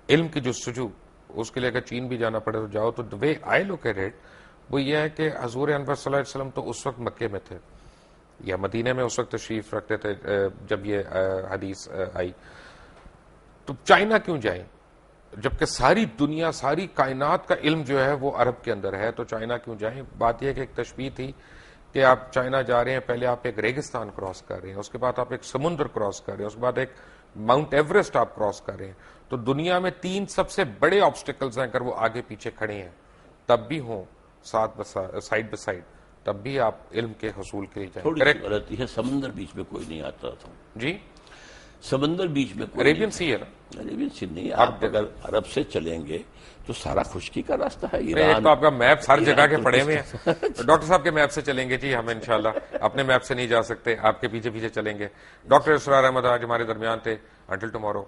علم کی جستجو اس کے لیے اگر چین بھی جانا پڑے تو جاؤ. تو the way I look at it وہ یہ ہے کہ حضور انور صلی اللہ علیہ وسلم تو اس وقت مکے میں تھے یا مدینے میں اس وقت تشریف رکھتے تھے جب یہ حدیث آئی، تو چائنا کیوں جائیں جبکہ ساری دنیا ساری کائنات کا علم جو ہے وہ عرب کے اندر ہے، تو چائنا کیوں جائیں؟ بات یہ کہ ایک تشبیہ تھی کہ آپ چائنا جا رہے ہیں، پہلے آپ ایک ریگستان کراس کر رہے ہیں، اس کے بعد آپ ایک سمندر کراس کر رہے ہیں، اس کے بعد ایک ماؤنٹ ایوریسٹ آپ کراس کر رہے ہیں. تو دنیا میں 3 سب سے بڑے آبسٹیکلز ہیں، اگر وہ آگے پیچھے کھڑے ہیں تب بھی ہوں سائڈ بائی سائڈ تب بھی آپ علم کے حصول کے لیے جائیں. تھوڑی سی غلطی ہے، سمندر بیچ میں کوئی نہیں آتا تھا. جی سمندر بیچ میں کوئی عربین سی ہے نا، عربین سی نہیں. آپ اگر عرب سے چلیں گے تو سارا خشکی کا راستہ ہے. ایک تو آپ کا میپ ہر جگہ کے پڑے ہوئے ہیں. ڈاکٹر صاحب کے میپ سے چلیں گے جی، ہم انشاءاللہ اپنے میپ سے نہیں جا سکتے، آپ کے پیچھے پیچھے چلیں گے. ڈاکٹر اسرار احمد آج ہمارے درمیان تھے. Until tomorrow.